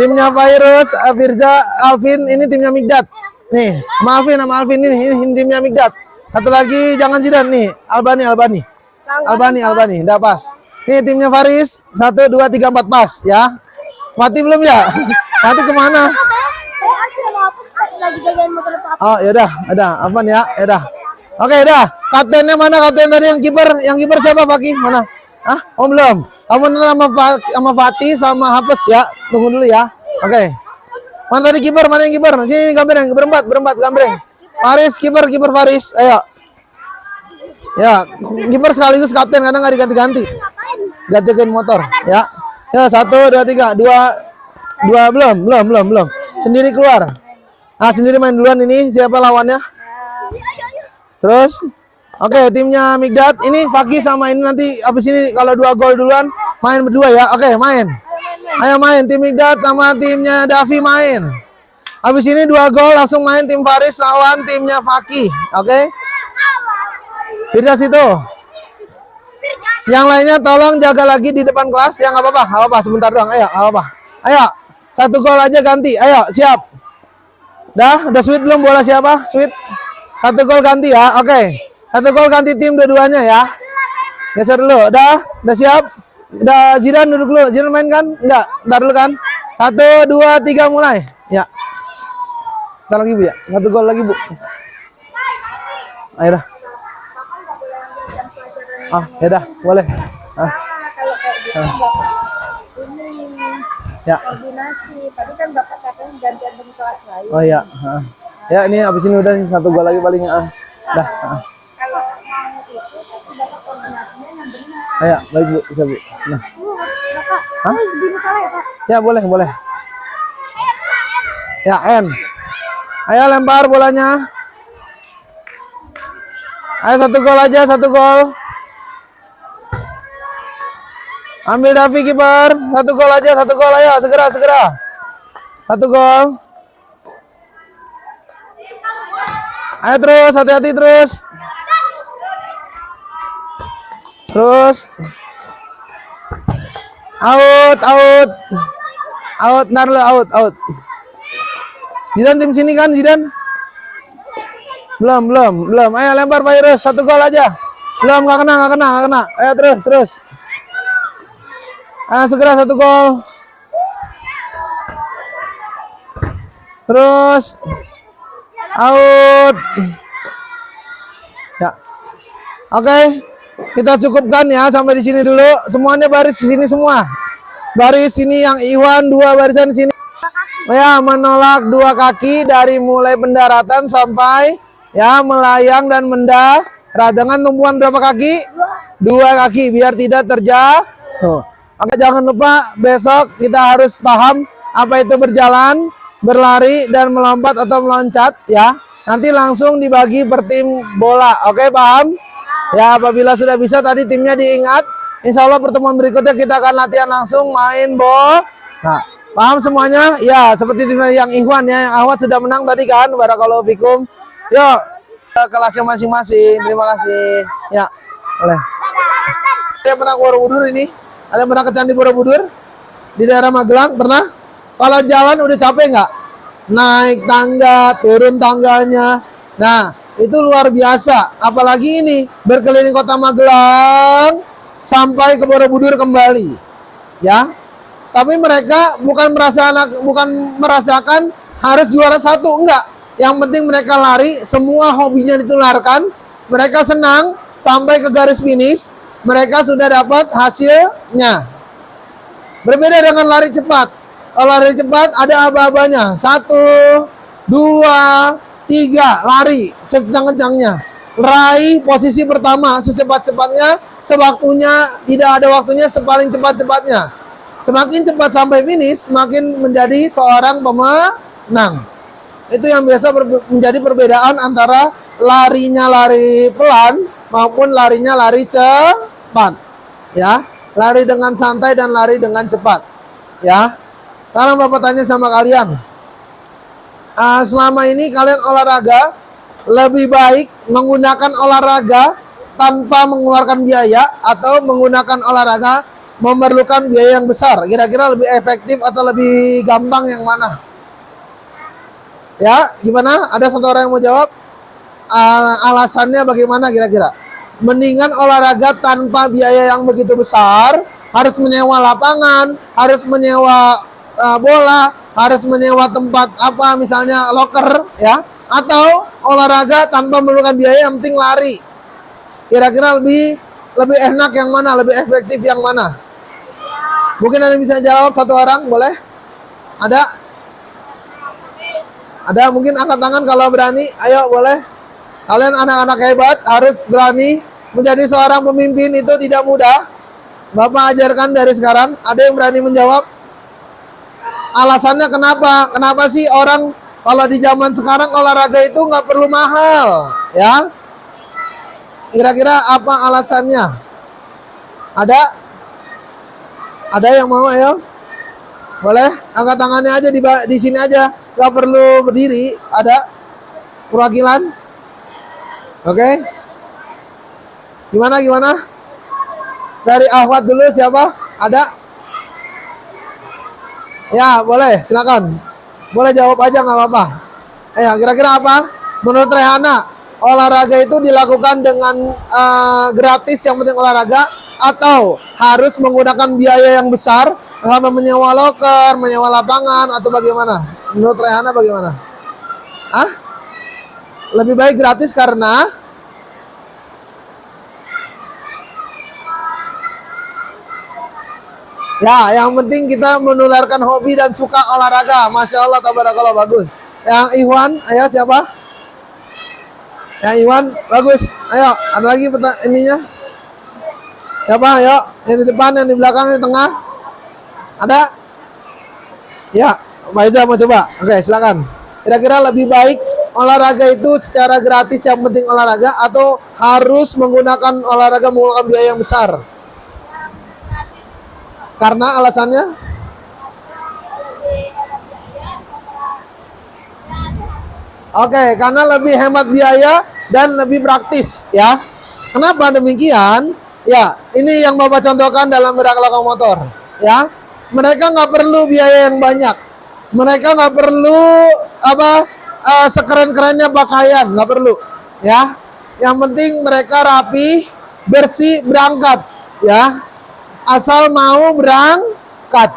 S1: Timnya Virus, Firza, Alvin, ini timnya Migdat. Nih, maafin sama Alvin ini timnya Migdat. Satu lagi jangan Zidan nih, Albani. Udah pas. Nih timnya Faris, 1 2 3 4 pas ya. Mati belum ya? Mati kemana? Oh, yaudah, Afan ya, yaudah. Oke, udah. Kaptennya mana? Kapten tadi yang kiper siapa, Paki? Mana? Hah? Oh, belum. Kamu nonton sama Fatih sama Hafiz ya. Tunggu dulu ya. Oke. Mana tadi kiper? Mana yang kiper? Sini gambreng, berempat gambreng. Faris, kiper Faris. Ayo. Ya, kiper sekaligus kapten karena nggak diganti-ganti. Gantikan motor, ya. Ya, 1 2 3. 2 belum. Sendiri keluar. Ah, sendiri main duluan ini. Siapa lawannya? Terus, oke, timnya Migdat ini Fakih sama ini nanti abis ini kalau 2 gol duluan main berdua ya. Oke, main. Ayo main tim Migdat sama timnya Davi main. Abis ini 2 gol langsung main tim Faris lawan timnya Fakih. Oke. Tidak situ. Yang lainnya tolong jaga lagi di depan kelas. Ya nggak apa-apa, sebentar doang. Ayo, 1 gol aja ganti. Ayo, siap. Udah sweet belum bola siapa? Sweet. 1 gol ganti ya, oke. 1 gol ganti tim dua-duanya ya. Geser dulu, udah siap. Udah Zidan duduk dulu. Zidan main kan? Enggak, ntar dulu kan. 1 2 3 mulai. Ya. Ntar lagi Bu ya. 1 gol lagi Bu. Ayo dah. Ah, ya dah, boleh. Ah.
S2: Kalau kayak gitu Bapak ini
S1: Ya.
S2: koordinasi. Tadi kan Bapak katanya gantian dengan kelas lain.
S1: Oh iya. Ya, ini abis ini udah 1 gol lagi paling. Dah.
S2: Kalau mau itu tapi Bapak koordinasinya yang benar.
S1: Ayo, baik Bu, bisa Bu. Nah.
S2: Bapak,
S1: Hah?
S2: begini salah ya Pak?
S1: Ya, boleh. Ya, N. Ayo lempar bolanya. Ayo 1 gol aja, 1 gol. Ambil Davi kiper, 1 gol aja, 1 gol ayo, segera. 1 gol. Ayo terus, hati-hati terus. Out, ntar lu out. Zidan tim sini kan, Zidan? Belum. Ayo lempar Virus, 1 gol aja. Belum, nggak kena. Ayo terus. Ayo segera 1 gol. Terus. Out. Ya. Oke. Kita cukupkan ya sampai di sini dulu. Semuanya baris di sini semua. Baris sini yang Iwan 2 barisan sini. Ya, menolak 2 kaki dari mulai pendaratan sampai ya melayang dan mendarat dengan tumpuan berapa kaki? 2 kaki biar tidak terjatuh. Oke, jangan lupa besok kita harus paham apa itu berjalan, berlari, dan melompat atau meloncat ya. Nanti langsung dibagi per tim bola. Oke, paham? Ya, apabila sudah bisa tadi timnya diingat. Insya Allah pertemuan berikutnya kita akan latihan langsung main bola. Nah, paham semuanya? Ya, seperti tim yang Ikhwan ya, yang Ahwat sudah menang tadi kan. Barakallahu fikum. Yuk, ke kelasnya masing-masing. Terima kasih. Ya, boleh. Saya pernah ke Borobudur ini. Ada pernah ke Candi Borobudur di daerah Magelang? Pernah? Kalau jalan udah capek nggak? Naik tangga, turun tangganya. Nah, itu luar biasa. Apalagi ini berkeliling kota Magelang sampai ke Borobudur kembali. Ya. Tapi mereka bukan merasakan harus juara 1, enggak. Yang penting mereka lari, semua hobinya ditularkan. Mereka senang sampai ke garis finish. Mereka sudah dapat hasilnya. Berbeda dengan lari cepat. Kalau lari cepat ada aba-abanya. 1, 2, 3, lari sekencang-kencangnya. Raih posisi pertama secepat-cepatnya, sewaktunya, tidak ada waktunya, sepaling cepat-cepatnya. Semakin cepat sampai finish, semakin menjadi seorang pemenang. Itu yang biasa menjadi perbedaan antara larinya lari pelan maupun larinya lari cepat. Ya, lari dengan santai dan lari dengan cepat. Ya, sekarang Bapak tanya sama kalian. Selama ini kalian olahraga lebih baik menggunakan olahraga tanpa mengeluarkan biaya atau menggunakan olahraga memerlukan biaya yang besar? Kira-kira lebih efektif atau lebih gampang yang mana? Ya, gimana? Ada satu orang yang mau jawab? Alasannya bagaimana kira-kira? Mendingan olahraga tanpa biaya yang begitu besar, harus menyewa lapangan, harus menyewa bola, harus menyewa tempat apa misalnya locker ya, atau olahraga tanpa memerlukan biaya yang penting lari. Kira-kira lebih enak yang mana, lebih efektif yang mana? Mungkin ada yang bisa jawab satu orang, boleh? Ada mungkin angkat tangan kalau berani. Ayo boleh. Kalian anak-anak hebat, harus berani. Menjadi seorang pemimpin itu tidak mudah. Bapak ajarkan dari sekarang. Ada yang berani menjawab? Alasannya kenapa? Kenapa sih orang kalau di zaman sekarang olahraga itu nggak perlu mahal, ya? Kira-kira apa alasannya? Ada? Ada yang mau? Ayo, boleh? Angkat tangannya aja di sini aja, nggak perlu berdiri. Ada perwakilan? Oke? Gimana? Dari Ahwat dulu siapa? Ada? Ya, boleh, silakan. Boleh jawab aja nggak apa-apa. Kira-kira apa? Menurut Rehana, olahraga itu dilakukan dengan gratis, yang penting olahraga, atau harus menggunakan biaya yang besar, sama menyewa loker, menyewa lapangan, atau bagaimana? Menurut Rehana bagaimana? Lebih baik gratis karena ya, yang penting kita menularkan hobi dan suka olahraga. Masya Allah, tabarakallah, bagus. Yang Iwan, ayo siapa? Yang Iwan, bagus. Ayo, ada lagi ininya? Siapa? Ayo, yang di depan, yang di belakang, yang di tengah. Ada? Ya, Pak Iza mau coba. Oke, silakan. Kira-kira lebih baik olahraga itu secara gratis, yang penting olahraga, atau harus menggunakan olahraga menggunakan biaya yang besar? Karena alasannya? Oke, karena lebih hemat biaya dan lebih praktis, ya. Kenapa demikian? Ya, ini yang Bapak contohkan dalam gerak lokomotor, ya. Mereka nggak perlu biaya yang banyak. Mereka nggak perlu sekeren-kerennya pakaian, nggak perlu, ya. Yang penting mereka rapi, bersih, berangkat, ya. Asal mau berangkat.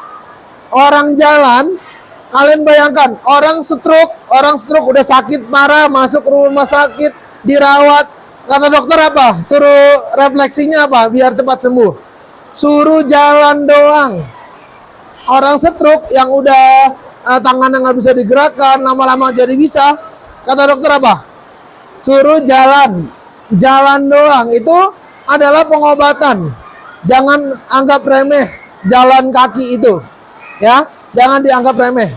S1: Orang jalan, kalian bayangkan, orang stroke udah sakit parah, masuk rumah sakit, dirawat. Kata dokter apa? Suruh refleksinya apa? Biar cepat sembuh. Suruh jalan doang. Orang stroke yang udah tangannya nggak bisa digerakkan, lama-lama jadi bisa. Kata dokter apa? Suruh jalan. Jalan doang. Itu adalah pengobatan. Jangan anggap remeh jalan kaki itu, ya. Jangan dianggap remeh.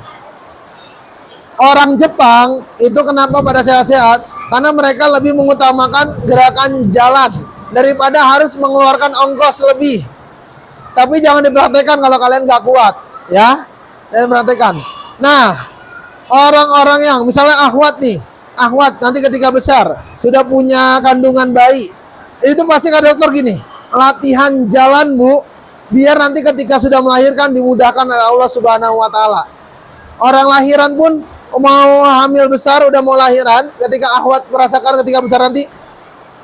S1: Orang Jepang itu kenapa pada sehat-sehat? Karena mereka lebih mengutamakan gerakan jalan daripada harus mengeluarkan ongkos lebih. Tapi jangan diperhatikan kalau kalian gak kuat, ya. Dan perhatikan. Nah, orang-orang yang misalnya Ahwat nih, Ahwat nanti ketika besar sudah punya kandungan bayi, itu pasti kata dokter gini, latihan jalan Bu, biar nanti ketika sudah melahirkan dimudahkan oleh Allah Subhanahu wa Ta'ala. Orang lahiran pun mau hamil besar, udah mau lahiran, ketika Ahwat merasakan ketika besar nanti,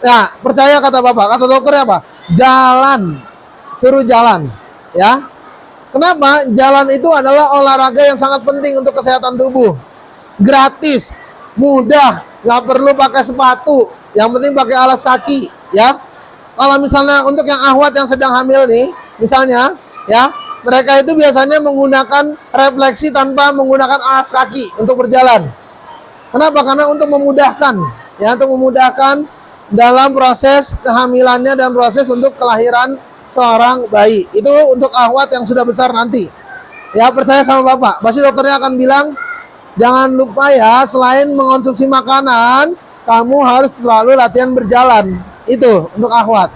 S1: ya percaya kata Bapak, kata dokternya apa? Jalan, suruh jalan, ya. Kenapa? Jalan itu adalah olahraga yang sangat penting untuk kesehatan tubuh. Gratis, mudah, nggak perlu pakai sepatu, yang penting pakai alas kaki, ya. Kalau misalnya untuk yang Ahwat yang sedang hamil nih, misalnya, ya, mereka itu biasanya menggunakan refleksi tanpa menggunakan alas kaki untuk berjalan. Kenapa? Karena untuk memudahkan, ya, untuk memudahkan dalam proses kehamilannya dan proses untuk kelahiran seorang bayi. Itu untuk Ahwat yang sudah besar nanti. Ya, percaya sama Bapak, pasti dokternya akan bilang, jangan lupa ya, selain mengonsumsi makanan, kamu harus selalu latihan berjalan. Itu untuk Ahwat.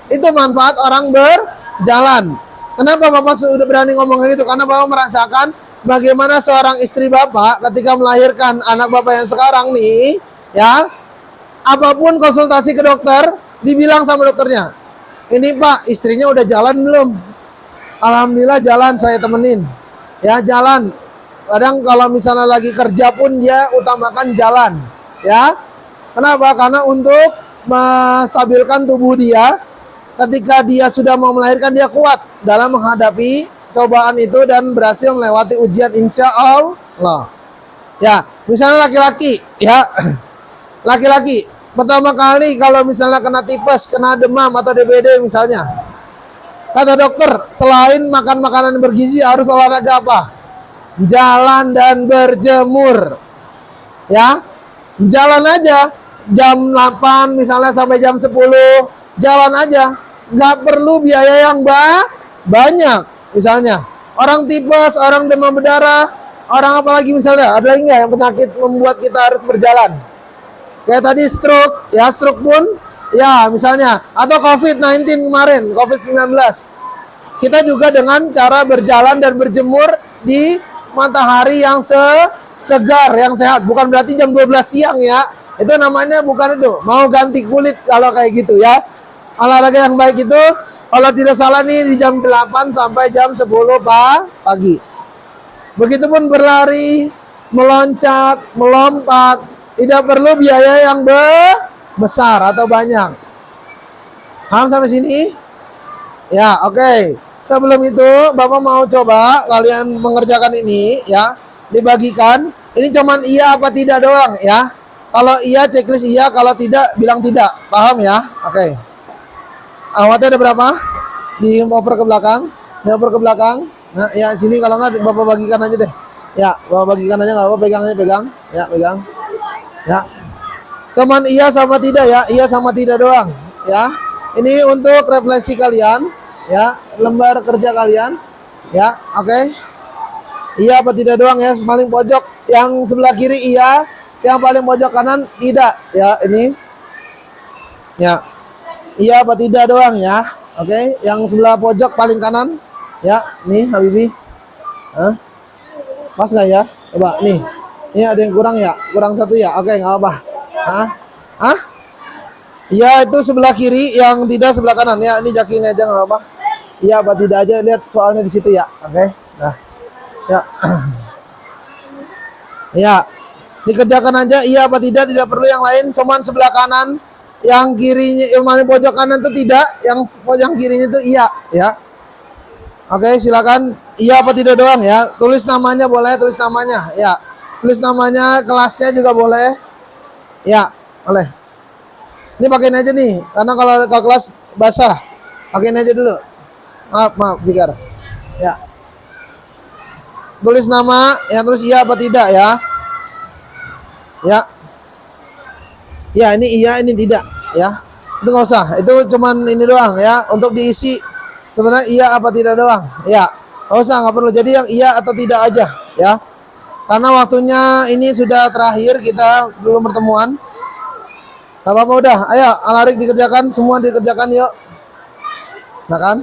S1: Itu manfaat orang berjalan. Kenapa Bapak sudah berani ngomong gitu? Karena Bapak merasakan bagaimana seorang istri Bapak ketika melahirkan anak Bapak yang sekarang nih, ya, apapun konsultasi ke dokter, dibilang sama dokternya, ini Pak, istrinya udah jalan belum? Alhamdulillah jalan, saya temenin. Ya, jalan. Kadang kalau misalnya lagi kerja pun dia utamakan jalan. Ya. Kenapa? Karena untuk menstabilkan tubuh dia, ketika dia sudah mau melahirkan, dia kuat dalam menghadapi cobaan itu dan berhasil melewati ujian insya Allah. Ya, misalnya laki-laki, ya. Laki-laki pertama kali kalau misalnya kena tipes, kena demam atau DBD misalnya, kata dokter, selain makan makanan bergizi harus olahraga apa? Jalan dan berjemur. Ya. Jalan aja jam 8 misalnya sampai jam 10. Jalan aja. Nggak perlu biaya yang banyak. Misalnya, orang tipes, orang demam berdarah, orang apalagi misalnya, ada lagi nggak yang penyakit membuat kita harus berjalan? Kayak tadi stroke, ya stroke pun, ya misalnya, atau COVID-19 kemarin, COVID-19. Kita juga dengan cara berjalan dan berjemur di matahari yang segar, yang sehat. Bukan berarti jam 12 siang ya. Itu namanya bukan itu. Mau ganti kulit kalau kayak gitu ya. Olahraga yang baik itu, kalau tidak salah nih di jam 8 sampai jam 10 pagi. Begitupun berlari, meloncat, melompat. Tidak perlu biaya yang besar atau banyak. Paham sampai sini? Ya, oke. Sebelum itu, Bapak mau coba kalian mengerjakan ini ya, dibagikan. Ini cuman iya apa tidak doang ya. Kalau iya checklist iya, kalau tidak bilang tidak. Paham ya? Oke. Awatnya ada berapa? Dioper ke belakang, dioper ke belakang. Nah, ya sini kalau nggak Bapak bagikan aja deh. Ya, Bapak bagikan aja nggak apa, pegang aja, pegang. Ya, pegang. Ya. Cuman iya sama tidak ya, iya sama tidak doang ya. Ini untuk refleksi kalian ya, lembar kerja kalian ya. Oke. Iya apa tidak doang ya, paling pojok yang sebelah kiri iya, yang paling pojok kanan tidak ya. Ini ya, iya apa tidak doang ya. Oke, yang sebelah pojok paling kanan ya, nih Habibi. Hah? Pas nggak ya? Coba nih. Ini ada yang kurang ya? Kurang satu ya? Oke, nggak apa. Hah? Iya, itu sebelah kiri, yang tidak sebelah kanan ya. Ini jakin aja nggak apa. Iya apa tidak aja, lihat soalnya di situ ya. Oke. Nah. Ya. Ya. Dikerjakan aja iya apa tidak perlu yang lain, cuman sebelah kanan, yang kirinya yang mana pojok kanan itu tidak, yang pojok kirinya itu iya ya. Oke, silakan iya apa tidak doang ya. Tulis namanya boleh, tulis namanya ya. Tulis namanya, kelasnya juga boleh. Ya, boleh. Ini pakein aja nih, karena kalau kelas basah, pakein aja dulu. Maaf, Bikar. Ya. Tulis nama, ya tulis iya apa tidak ya. Ya. Ya, ini iya, ini tidak ya. Itu nggak usah, itu cuman ini doang ya, untuk diisi sebenarnya iya apa tidak doang. Ya, nggak usah, nggak perlu. Jadi yang iya atau tidak aja ya. Karena waktunya ini sudah terakhir, kita belum pertemuan. Gak apa-apa udah, ayo Alarik dikerjakan, semua dikerjakan yuk. Nah kan?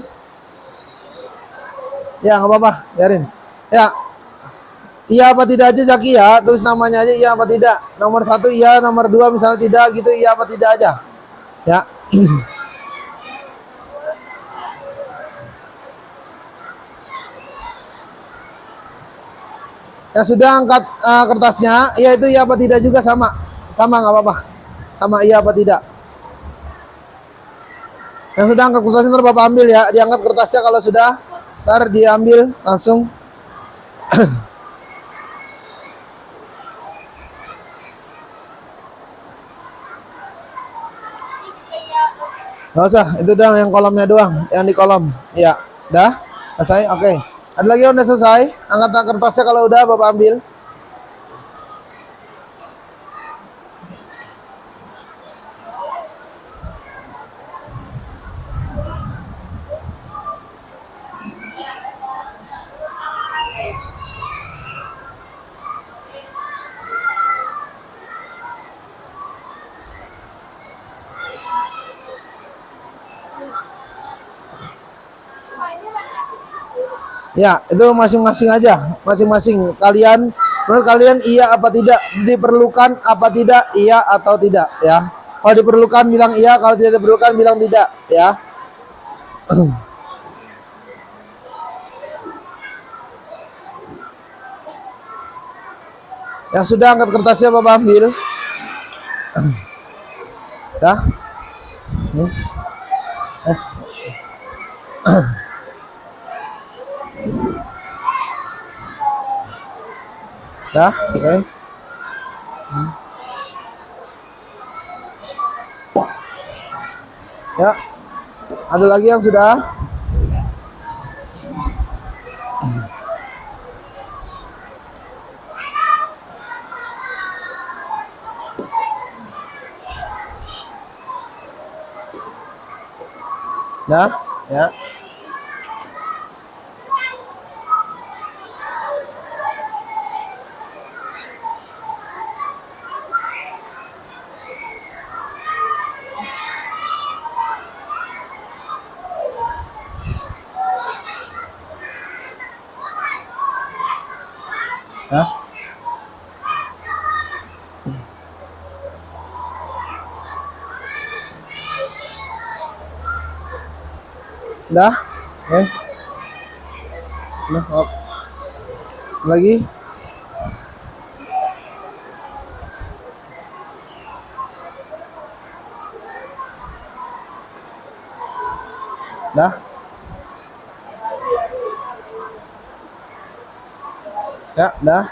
S1: Ya nggak apa-apa, biarin. Ya, iya apa tidak aja Zaki ya, tulis namanya aja iya apa tidak. Nomor 1 iya, nomor 2 misalnya tidak gitu, iya apa tidak aja. Ya. Ya sudah, angkat kertasnya, ya itu iya apa tidak juga sama nggak apa-apa, sama iya apa tidak. Yang sudah angkat kertasnya ntar Bapak ambil ya, diangkat kertasnya kalau sudah, ntar diambil langsung. Nggak usah, itu doang yang kolomnya doang, yang di kolom. Ya, dah, selesai, oke. Ada lagi yang udah selesai? Angkat kertasnya kalau udah Bapak ambil. Ya, itu masing-masing aja, masing-masing. Menurut kalian iya apa tidak, diperlukan apa tidak, iya atau tidak ya. Kalau diperlukan bilang iya, kalau tidak diperlukan bilang tidak, ya. Yang sudah angkat kertasnya Bapak ambil. Ya. Nih. Ya, oke. Ya. Ada lagi yang sudah? Ya, ya. Ya. Udah? Oke. Udah, hop. Lagi? Dah? Ya, dah.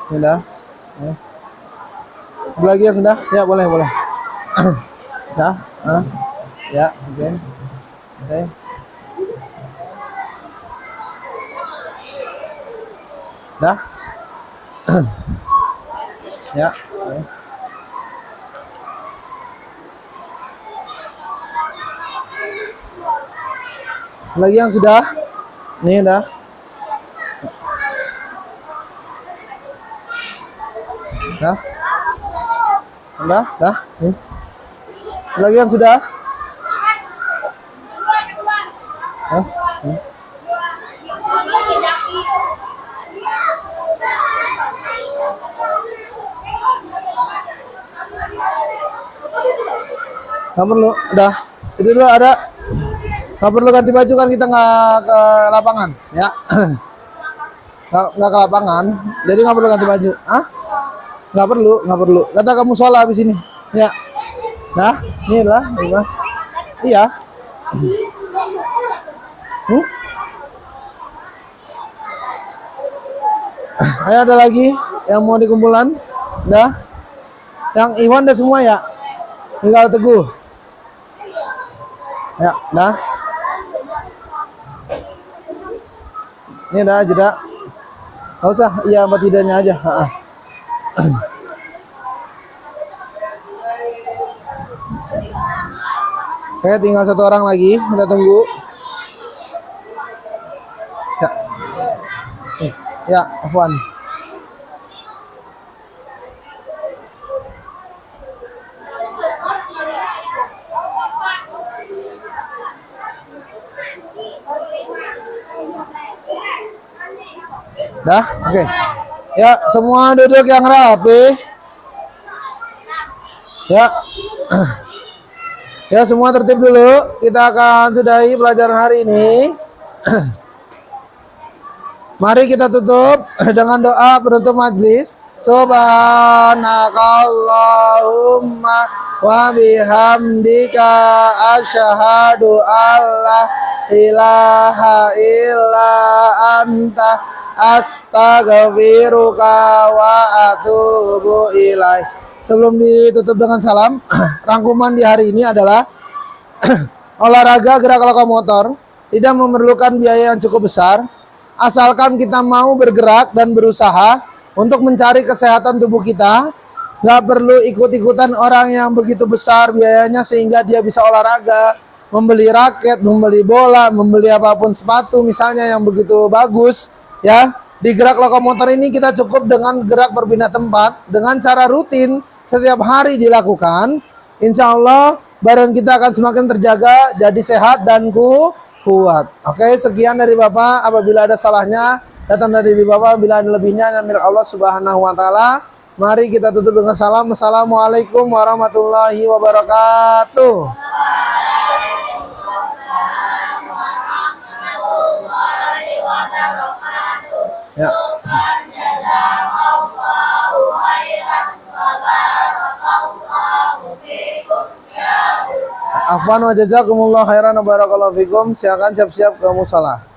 S1: Ini dah. Ya. Lagi yang sudah? Ya, boleh, boleh. Dah. Ya, oke. Oke. Dah. Ya. Oke. Lagi yang sudah? Nih dah. Dah. Dah. Nih. Lagi yang sudah? Hah? Nggak perlu, udah. Itu dulu ada. Nggak perlu ganti baju kan kita nggak ke lapangan, ya. Nggak ke lapangan, jadi nggak perlu ganti baju. Ah? Nggak perlu. Kata kamu sholat habis ini, ya. Nah, ini lah, iya. Ayo ada lagi yang mau dikumpulan? Dah? Yang Iwan udah semua ya? Tinggal Teguh. Ya, dah. Ini dah jeda. Gak usah, iya apa tidaknya aja. Oke, tinggal satu orang lagi, kita tunggu. Ya. Ya, Afwan. Dah, oke. Ya, semua duduk yang rapi. Ya. Ya, semua tertib dulu. Kita akan sudahi pelajaran hari ini. Mari kita tutup dengan doa penutup majlis. Subhanakallahumma wa bihamdika asyhadu alla ilaha illa anta astaghfiruka wa atubu ilaik. Sebelum ditutup dengan salam, rangkuman di hari ini adalah olahraga gerak lokomotor tidak memerlukan biaya yang cukup besar, asalkan kita mau bergerak dan berusaha untuk mencari kesehatan tubuh kita. Nggak perlu ikut-ikutan orang yang begitu besar biayanya sehingga dia bisa olahraga, membeli raket, membeli bola, membeli apapun, sepatu misalnya yang begitu bagus. Ya, di gerak lokomotor ini kita cukup dengan gerak berpindah tempat dengan cara rutin setiap hari dilakukan. Insya Allah badan kita akan semakin terjaga, jadi sehat dan kuat. Oke, sekian dari Bapak. Apabila ada salahnya, datang dari Bapak. Bila ada lebihnya, milik Allah Subhanahu wa Ta'ala. Mari kita tutup dengan salam. Assalamualaikum warahmatullahi wabarakatuh. Ya. Afwan wa jazakumullah khairan wa barakallahu fikum. Silakan siap-siap ke musalah.